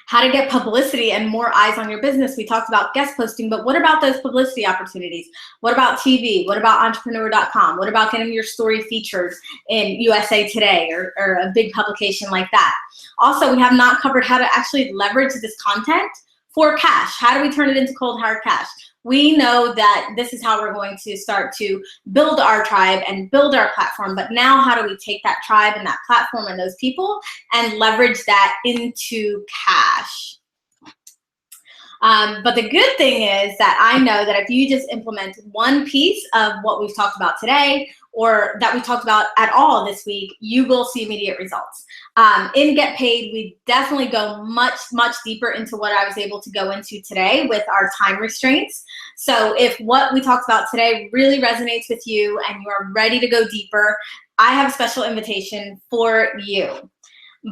A: How to get publicity and more eyes on your business. We talked about guest posting, but what about those publicity opportunities? What about TV? What about entrepreneur.com? What about getting your story featured in USA Today or a big publication like that? Also, we have not covered how to actually leverage this content for cash. How do we turn it into cold hard cash? We know that this is how we're going to start to build our tribe and build our platform, but now how do we take that tribe and that platform and those people and leverage that into cash? But the good thing is that I know that if you just implement one piece of what we've talked about today or that we talked about at all this week, you will see immediate results. In Get Paid, we definitely go much, much deeper into what I was able to go into today with our time restraints. So if what we talked about today really resonates with you and you are ready to go deeper, I have a special invitation for you.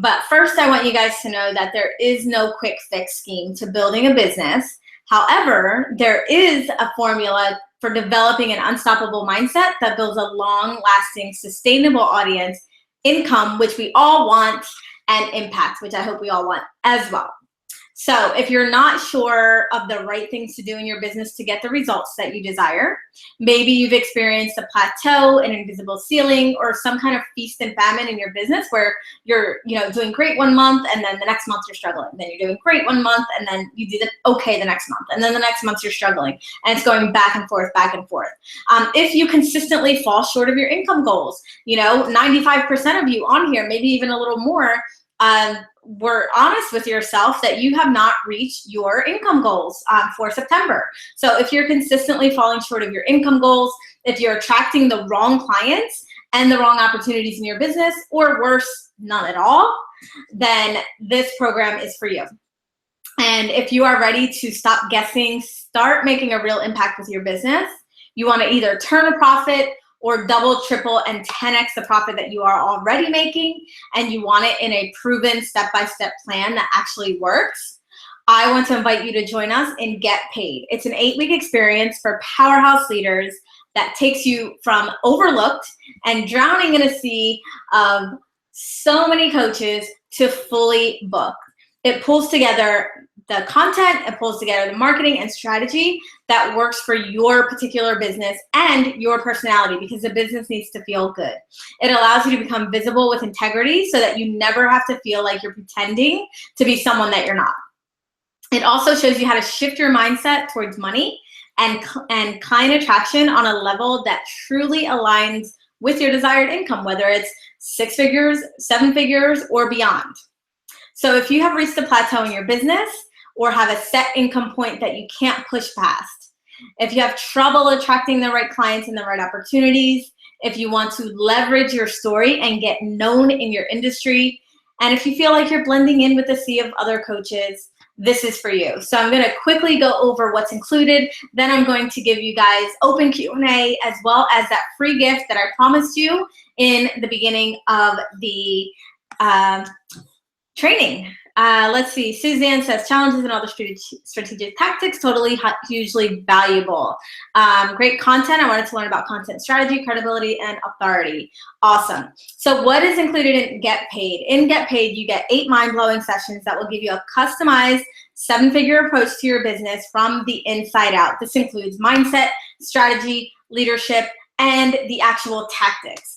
A: But first, I want you guys to know that there is no quick fix scheme to building a business. However, there is a formula for developing an unstoppable mindset that builds a long-lasting, sustainable audience, income, which we all want, and impact, which I hope we all want as well. So if you're not sure of the right things to do in your business to get the results that you desire, maybe you've experienced a plateau, an invisible ceiling, or some kind of feast and famine in your business where you're doing great one month and then the next month you're struggling. Then you're doing great one month and then you did okay the next month. And then the next month you're struggling. And it's going back and forth, back and forth. If you consistently fall short of your income goals, 95% of you on here, maybe even a little more, were honest with yourself that you have not reached your income goals for September. So if you're consistently falling short of your income goals, if you're attracting the wrong clients and the wrong opportunities in your business, or worse, none at all, then this program is for you. And if you are ready to stop guessing, start making a real impact with your business, you want to either turn a profit or double, triple, and 10x the profit that you are already making, and you want it in a proven step-by-step plan that actually works, I want to invite you to join us in Get Paid. It's an 8-week experience for powerhouse leaders that takes you from overlooked and drowning in a sea of so many coaches to fully booked. It pulls together the content, it pulls together the marketing and strategy that works for your particular business and your personality, because the business needs to feel good. It allows you to become visible with integrity so that you never have to feel like you're pretending to be someone that you're not. It also shows you how to shift your mindset towards money and client attraction on a level that truly aligns with your desired income, whether it's 6 figures, 7 figures, or beyond. So if you have reached a plateau in your business or have a set income point that you can't push past, if you have trouble attracting the right clients and the right opportunities, if you want to leverage your story and get known in your industry, and if you feel like you're blending in with the sea of other coaches, this is for you. So I'm going to quickly go over what's included. Then I'm going to give you guys open Q&A as well as that free gift that I promised you in the beginning of the training. Let's see. Suzanne says challenges and other strategic tactics, totally hugely valuable. Great content. I wanted to learn about content strategy, credibility, and authority. Awesome. So what is included in Get Paid? In Get Paid, you get 8 mind-blowing sessions that will give you a customized 7-figure approach to your business from the inside out. This includes mindset, strategy, leadership, and the actual tactics.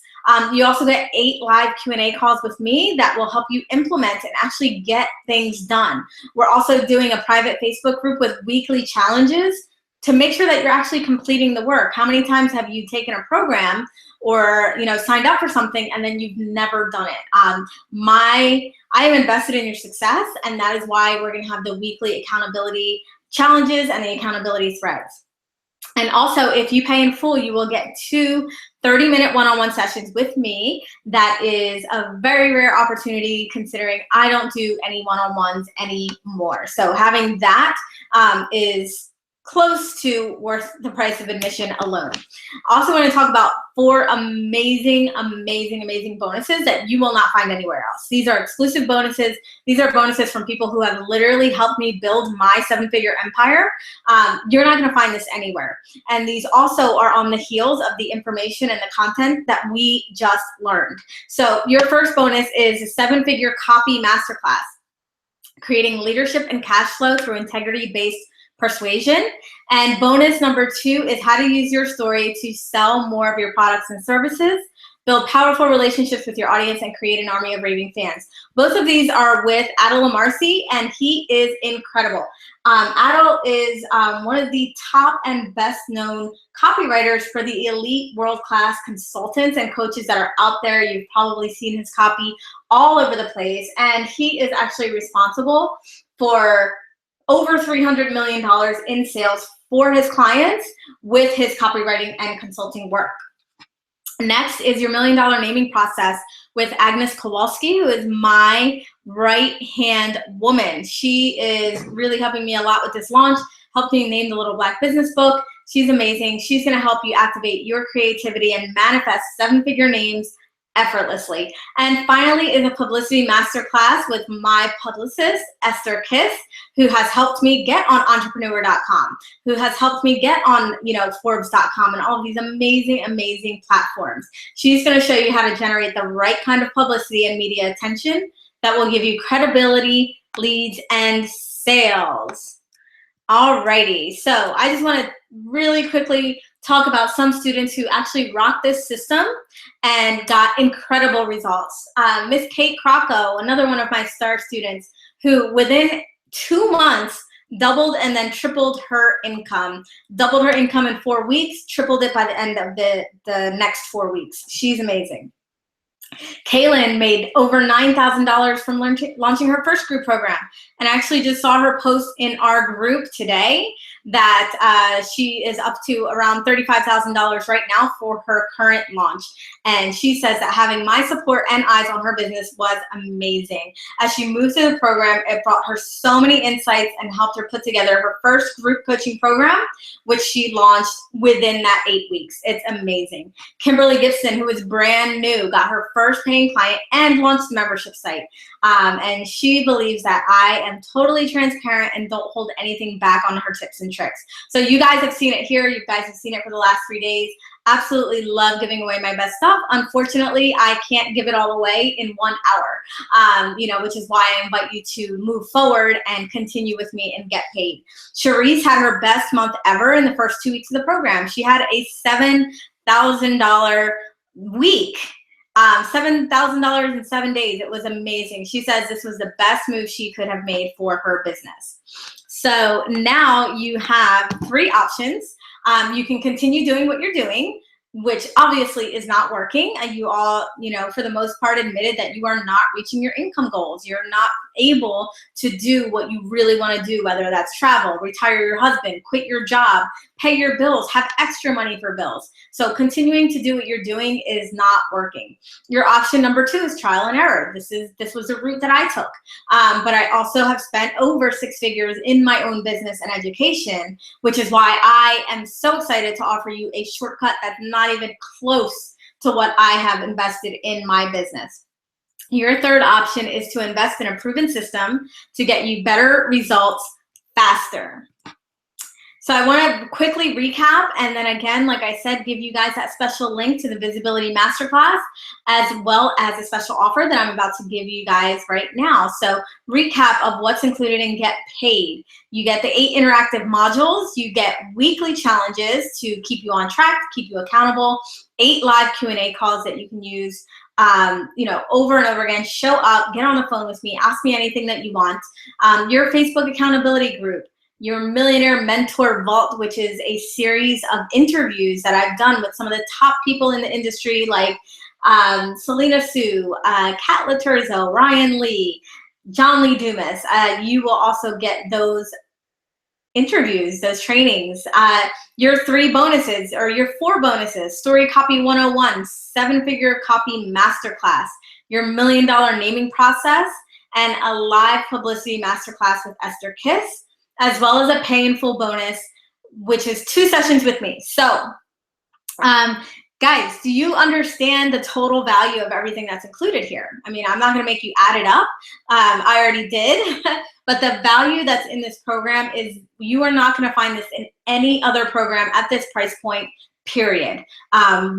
A: You also get 8 live Q&A calls with me that will help you implement and actually get things done. We're also doing a private Facebook group with weekly challenges to make sure that you're actually completing the work. How many times have you taken a program or signed up for something and then you've never done it? I am invested in your success, and that is why we're going to have the weekly accountability challenges and the accountability threads. And also, if you pay in full, you will get 2 30-minute one-on-one sessions with me. That is a very rare opportunity considering I don't do any one-on-ones anymore. So having that is close to worth the price of admission alone. Also want to talk about 4 amazing bonuses that you will not find anywhere else. These are exclusive bonuses. These are bonuses from people who have literally helped me build my 7-figure empire. You're not going to find this anywhere. And these also are on the heels of the information and the content that we just learned. So your first bonus is a 7-figure copy masterclass, creating leadership and cash flow through integrity-based persuasion. And bonus number 2 is how to use your story to sell more of your products and services, build powerful relationships with your audience, and create an army of raving fans. Both of these are with Adil Amarsi, and he is incredible. Adil is one of the top and best known copywriters for the elite world-class consultants and coaches that are out there. You've probably seen his copy all over the place, and he is actually responsible for over $300 million in sales for his clients with his copywriting and consulting work. Next is your $1 million naming process with Agnes Kowalski, who is my right-hand woman. She is really helping me a lot with this launch, helped me name the Little Black Business Book. She's amazing. She's gonna help you activate your creativity and manifest 7-figure names effortlessly. And finally is a publicity masterclass with my publicist, Esther Kiss, who has helped me get on entrepreneur.com, who has helped me get on, Forbes.com and all of these amazing platforms. She's going to show you how to generate the right kind of publicity and media attention that will give you credibility, leads, and sales. Alrighty, so I just want to really quickly talk about some students who actually rocked this system and got incredible results. Miss Kate Crocco, another one of my star students, who within 2 months doubled and then tripled her income. Doubled her income in 4 weeks, tripled it by the end of the next 4 weeks. She's amazing. Kaylin made over $9,000 from launching her first group program. And I actually just saw her post in our group today that she is up to around $35,000 right now for her current launch. And she says that having my support and eyes on her business was amazing. As she moved through the program, it brought her so many insights and helped her put together her first group coaching program, which she launched within that 8 weeks. It's amazing. Kimberly Gibson, who is brand new, got her first paying client and launched the membership site. And she believes that I am totally transparent and don't hold anything back on her tips and tricks. So you guys have seen it here. You guys have seen it for the last 3 days. Absolutely love giving away my best stuff. Unfortunately, I can't give it all away in 1 hour, which is why I invite you to move forward and continue with me and get paid. Cherise had her best month ever in the first 2 weeks of the program. She had a $7,000 week. $7,000 in 7 days. It was amazing. She says this was the best move she could have made for her business. So now you have 3 options. You can continue doing what you're doing, which obviously is not working. You all, for the most part admitted that you are not reaching your income goals. You're not able to do what you really want to do, whether that's travel, retire your husband, quit your job, pay your bills, have extra money for bills. So continuing to do what you're doing is not working. Your option number 2 is trial and error. This was a route that I took. But I also have spent over 6 figures in my own business and education, which is why I am so excited to offer you a shortcut that's not even close to what I have invested in my business. Your third option is to invest in a proven system to get you better results faster. So I want to quickly recap, and then again, like I said, give you guys that special link to the Visibility Masterclass, as well as a special offer that I'm about to give you guys right now. So recap of what's included in Get Paid. You get the 8 interactive modules. You get weekly challenges to keep you on track, keep you accountable, 8 live Q&A calls that you can use over and over again. Show up, get on the phone with me, ask me anything that you want. Your Facebook accountability group, your Millionaire Mentor Vault, which is a series of interviews that I've done with some of the top people in the industry, like Selena Sue, Kat Laturzo, Ryan Lee, John Lee Dumas. You will also get those interviews, those trainings, your 3 bonuses or your 4 bonuses: Story Copy 101, 7-figure copy masterclass, your $1 million naming process, and a live publicity masterclass with Esther Kiss, as well as a pay in full bonus, which is 2 sessions with me. So guys, do you understand the total value of everything that's included here? I mean, I'm not gonna make you add it up. I already did, but the value that's in this program is you are not gonna find this in any other program at this price point, period.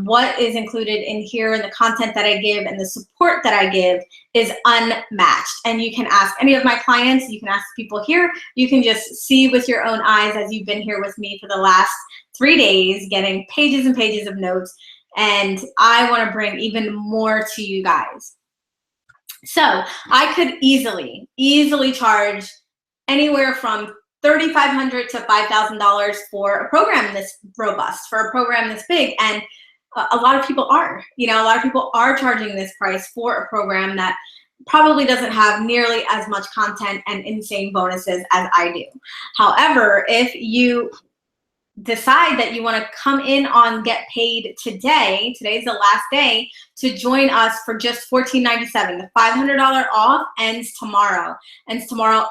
A: What is included in here and the content that I give and the support that I give is unmatched. And you can ask any of my clients, you can ask people here, you can just see with your own eyes as you've been here with me for the last 3 days, getting pages and pages of notes. And I want to bring even more to you guys. So I could easily charge anywhere from $3,500 to $5,000 for a program this robust, for a program this big. And a lot of people are, a lot of people are charging this price for a program that probably doesn't have nearly as much content and insane bonuses as I do. However, if you decide that you want to come in on Get Paid today, today's the last day to join us for just $14.97. The $500 off ends tomorrow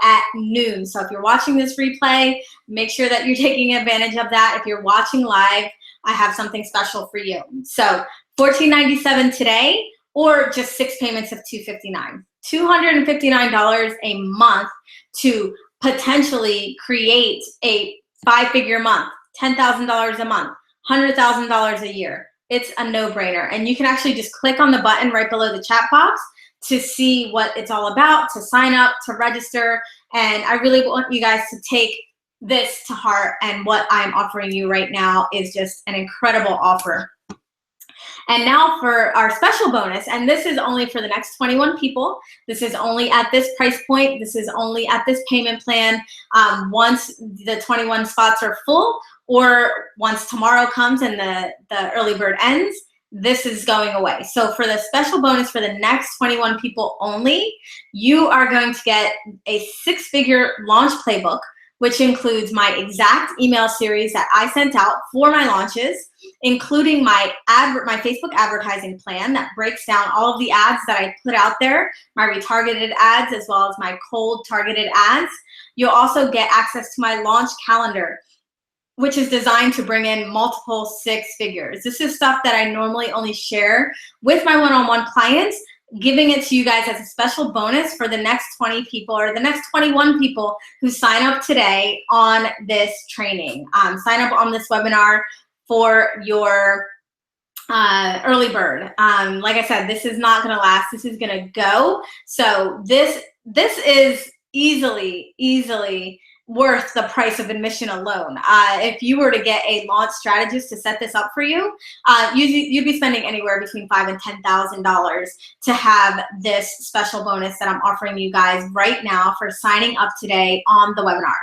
A: at noon. So if you're watching this replay, make sure that you're taking advantage of that. If you're watching live, I have something special for you. So $14.97 today, or just 6 payments of $259. $259 a month to potentially create a 5-figure month, $10,000 a month, $100,000 a year. It's a no-brainer. And you can actually just click on the button right below the chat box to see what it's all about, to sign up, to register. And I really want you guys to take this to heart, and what I'm offering you right now is just an incredible offer. And now for our special bonus, and this is only for the next 21 people. This is only at this price point. This is only at this payment plan. Once the 21 spots are full, or once tomorrow comes and the early bird ends, this is going away. So for the special bonus for the next 21 people only, you are going to get a 6-figure launch playbook, which includes my exact email series that I sent out for my launches, including my Facebook advertising plan that breaks down all of the ads that I put out there, my retargeted ads, as well as my cold targeted ads. You'll also get access to my launch calendar, which is designed to bring in multiple 6 figures. This is stuff that I normally only share with my one-on-one clients, giving it to you guys as a special bonus for the next 20 people or the next 21 people who sign up today on this training. Sign up on this webinar for your early bird. Like I said, this is not gonna last, this is gonna go. So this is easily worth the price of admission alone. If you were to get a launch strategist to set this up for you, you'd be spending anywhere between $5,000 and $10,000 to have this special bonus that I'm offering you guys right now for signing up today on the webinar.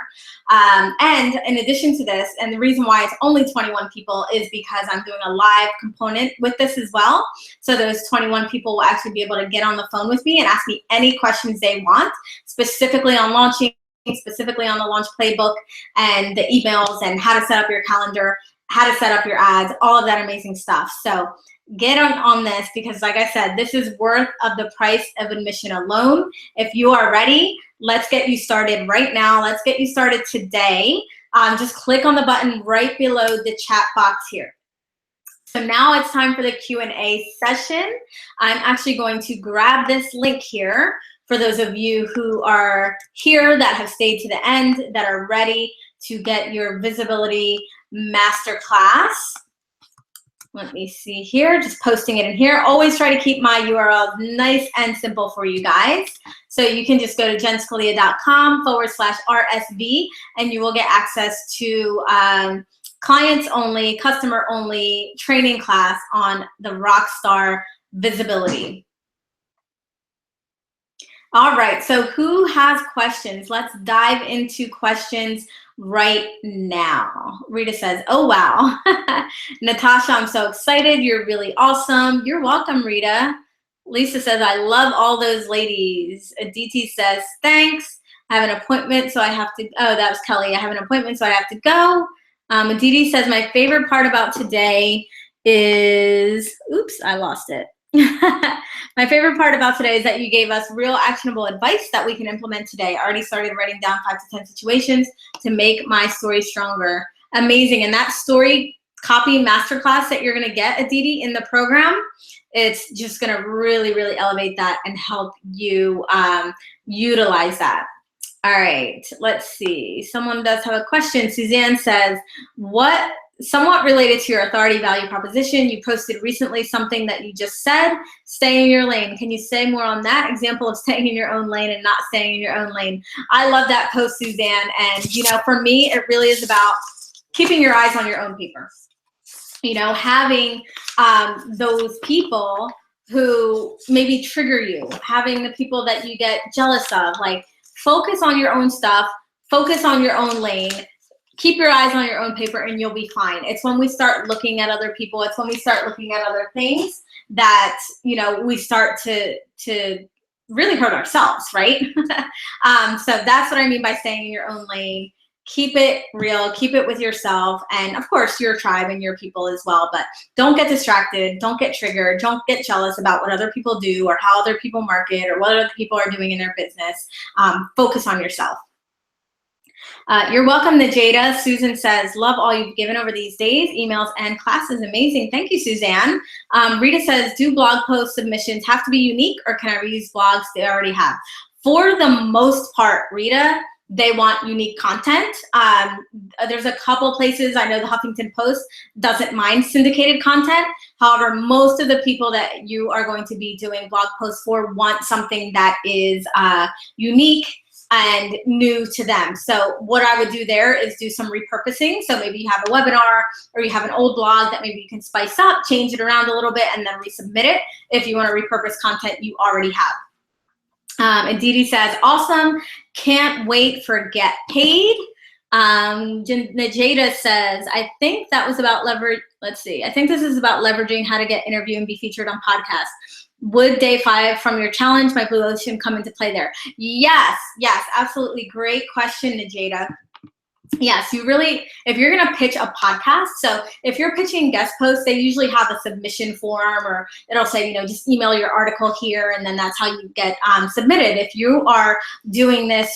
A: And in addition to this, and the reason why it's only 21 people is because I'm doing a live component with this as well. So those 21 people will actually be able to get on the phone with me and ask me any questions they want, specifically on launching, specifically on the launch playbook and the emails and how to set up your calendar, how to set up your ads, all of that amazing stuff. So get on this, because like I said, this is worth of the price of admission alone. If you are ready, let's get you started right now. Let's get you started today. Just click on the button right below the chat box here. So now it's time for the Q&A session. I'm actually going to grab this link here for those of you who are here that have stayed to the end, that are ready to get your visibility masterclass. Let me see here, just posting it in here. Always try to keep my URLs nice and simple for you guys. So you can just go to jenscalia.com/RSV and you will get access to clients only, customer only training class on the Rockstar visibility. All right, so who has questions? Let's dive into questions right now. Rita says, oh, wow. Natasha, I'm so excited. You're really awesome. You're welcome, Rita. Lisa says, I love all those ladies. Aditi says, thanks. I have an appointment, so I have to, oh, that was Kelly. I have an appointment, so I have to go. Aditi says, my favorite part about today is, oops, I lost it. My favorite part about today is that you gave us real actionable advice that we can implement today. I already started writing down 5 to 10 situations to make my story stronger. Amazing. And that story copy masterclass that you're going to get, Aditi, in the program, it's just going to really, really elevate that and help you utilize that. All right, let's see. Someone does have a question. Suzanne says, somewhat related to your authority value proposition, you posted recently something that you just said, stay in your lane. Can you say more on that example of staying in your own lane and not staying in your own lane? I love that post, Suzanne. And, you know, for me, it really is about keeping your eyes on your own paper. You know, having those people who maybe trigger you, having the people that you get jealous of, like focus on your own stuff, focus on your own lane, keep your eyes on your own paper and you'll be fine. It's when we start looking at other people, it's when we start looking at other things that, you know, we start to really hurt ourselves, right? So that's what I mean by staying in your own lane. Keep it real, keep it with yourself, and of course your tribe and your people as well, but don't get distracted, don't get triggered, don't get jealous about what other people do or how other people market or what other people are doing in their business. Focus on yourself. You're welcome, Najada. Susan says, love all you've given over these days, emails and classes. Amazing. Thank you, Suzanne. Rita says, do blog post submissions have to be unique or can I reuse blogs they already have? For the most part, Rita, they want unique content. There's a couple places, I know the Huffington Post doesn't mind syndicated content. However, most of the people that you are going to be doing blog posts for want something that is unique and new to them. So what I would do there is do some repurposing. So maybe you have a webinar or you have an old blog that maybe you can spice up, change it around a little bit, and then resubmit it if you want to repurpose content you already have. And Dee Dee says, awesome, can't wait for Get Paid. Najada says, I think that was about leverage. Let's see. I think this is about leveraging how to get interviewed and be featured on podcasts. Would day 5 from your challenge, my Blue Ocean, come into play there? Yes, yes, absolutely. Great question, Najada. Yes, you really, if you're going to pitch a podcast, so if you're pitching guest posts, they usually have a submission form, or it'll say, just email your article here, and then that's how you get submitted. If you are doing this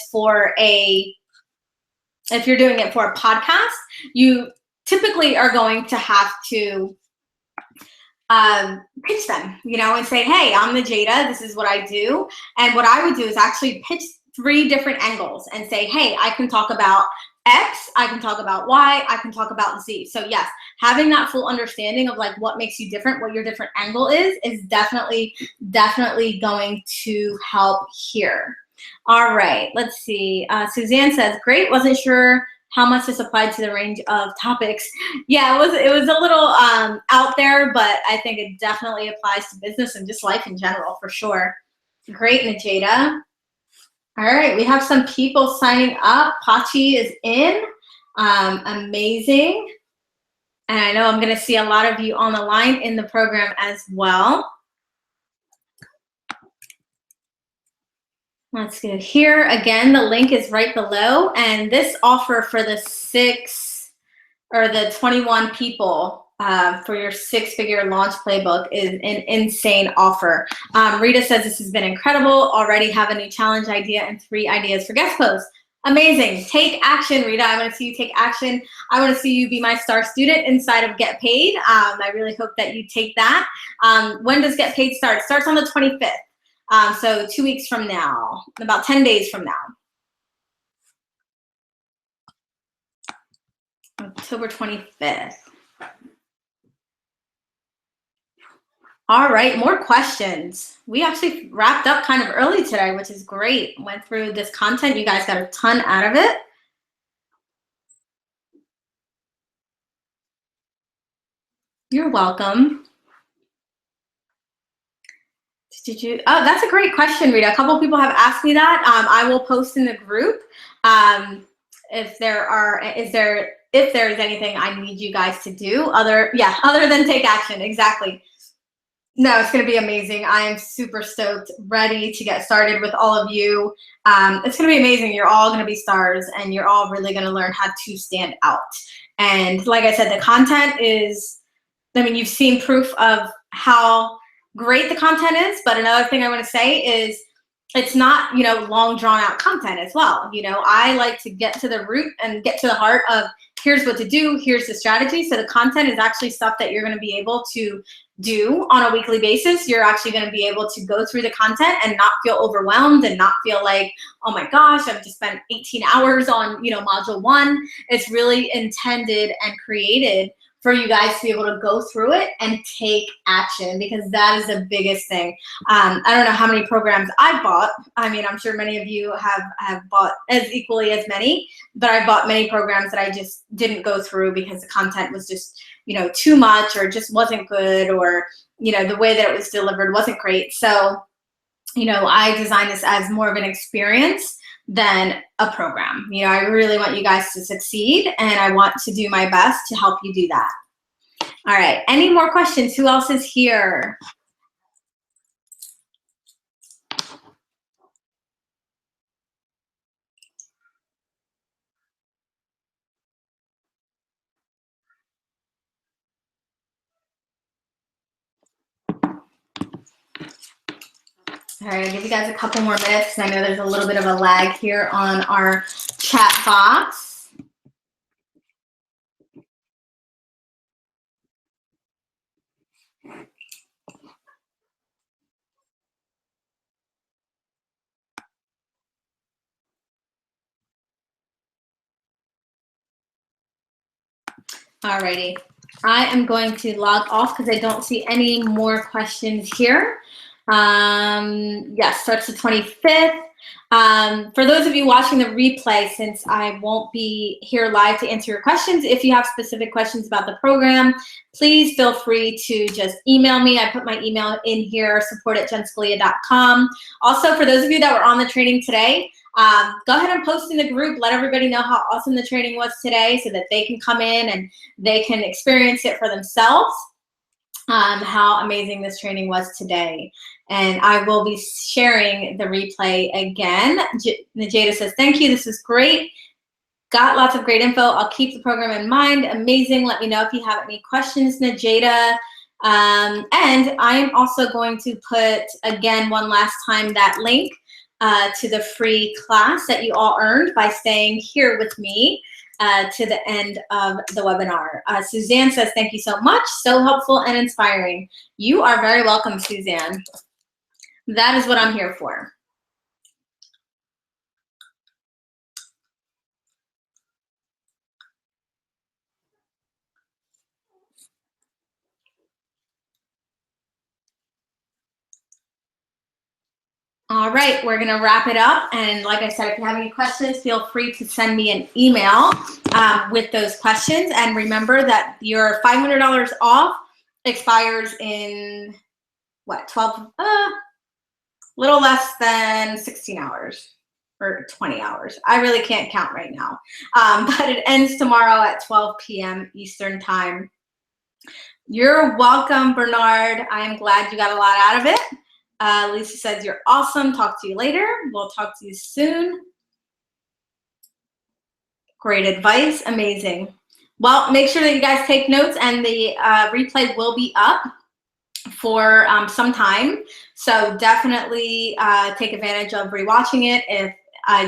A: if you're doing it for a podcast, you typically are going to have to pitch them, and say, hey, I'm the Jada, this is what I do. And what I would do is actually pitch 3 different angles and say, hey, I can talk about X, I can talk about Y, I can talk about Z. So yes, having that full understanding of like what makes you different, what your different angle is definitely going to help here. All right, let's see. Suzanne says, great, wasn't sure how much this applied to the range of topics. Yeah, it was a little out there, but I think it definitely applies to business and just life in general, for sure. Great, Najada. All right, we have some people signing up. Pachi is in. Amazing. And I know I'm going to see a lot of you on the line in the program as well. Let's go here. Again, the link is right below. And this offer for the 21 people for your 6-figure launch playbook is an insane offer. Rita says, this has been incredible. Already have a new challenge idea and 3 ideas for guest posts. Amazing. Take action, Rita. I want to see you take action. I want to see you be my star student inside of Get Paid. I really hope that you take that. When does Get Paid start? It starts on the 25th. So 2 weeks from now, about 10 days from now. October 25th. All right, more questions. We actually wrapped up kind of early today, which is great. Went through this content. You guys got a ton out of it. You're welcome. Oh, that's a great question, Rita. A couple of people have asked me that. I will post in the group if there's anything I need you guys to do other than take action. Exactly. No, it's going to be amazing. I am super stoked, ready to get started with all of you. It's going to be amazing. You're all going to be stars, and you're all really going to learn how to stand out. And like I said, the content is, you've seen proof of how great the content is, but another thing I want to say is it's not, long drawn out content as well. I like to get to the root and get to the heart of here's what to do, here's the strategy. So the content is actually stuff that you're going to be able to do on a weekly basis. You're actually going to be able to go through the content and not feel overwhelmed and not feel like, oh my gosh, I've just spent 18 hours on, module 1. It's really intended and created for you guys to be able to go through it and take action, because that is the biggest thing. I don't know how many programs I've bought. I'm sure many of you have bought as equally as many, but I bought many programs that I just didn't go through because the content was just, too much, or just wasn't good, or, the way that it was delivered wasn't great. So, I designed this as more of an experience than a program. I really want you guys to succeed, and I want to do my best to help you do that. All right, any more questions? Who else is here? All right, I'll give you guys a couple more minutes because I know there's a little bit of a lag here on our chat box. Alrighty. I am going to log off because I don't see any more questions here. Yes, starts the 25th. For those of you watching the replay, since I won't be here live to answer your questions, if you have specific questions about the program, please feel free to just email me. I put my email in here, support@jenscalia.com. Also, for those of you that were on the training today, go ahead and post in the group. Let everybody know how awesome the training was today so that they can come in and they can experience it for themselves. How amazing this training was today. And I will be sharing the replay again. Najeda says, thank you, this is great. Got lots of great info. I'll keep the program in mind. Amazing. Let me know if you have any questions, Najeda. And I am also going to put, again, one last time, that link to the free class that you all earned by staying here with me to the end of the webinar. Suzanne says, thank you so much. So helpful and inspiring. You are very welcome, Suzanne. That is what I'm here for. All right, we're gonna wrap it up. And like I said, if you have any questions, feel free to send me an email with those questions. And remember that your $500 off expires in, what, 12, little less than 16 hours or 20 hours. I really can't count right now. But it ends tomorrow at 12 p.m. Eastern time. You're welcome, Bernard. I am glad you got a lot out of it. Lisa says, you're awesome. Talk to you later. We'll talk to you soon. Great advice. Amazing. Well, make sure that you guys take notes, and the replay will be up for some time. So definitely take advantage of rewatching it if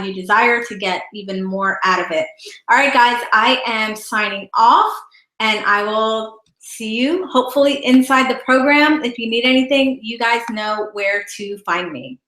A: you desire to get even more out of it. All right, guys, I am signing off, and I will see you hopefully inside the program. If you need anything, you guys know where to find me.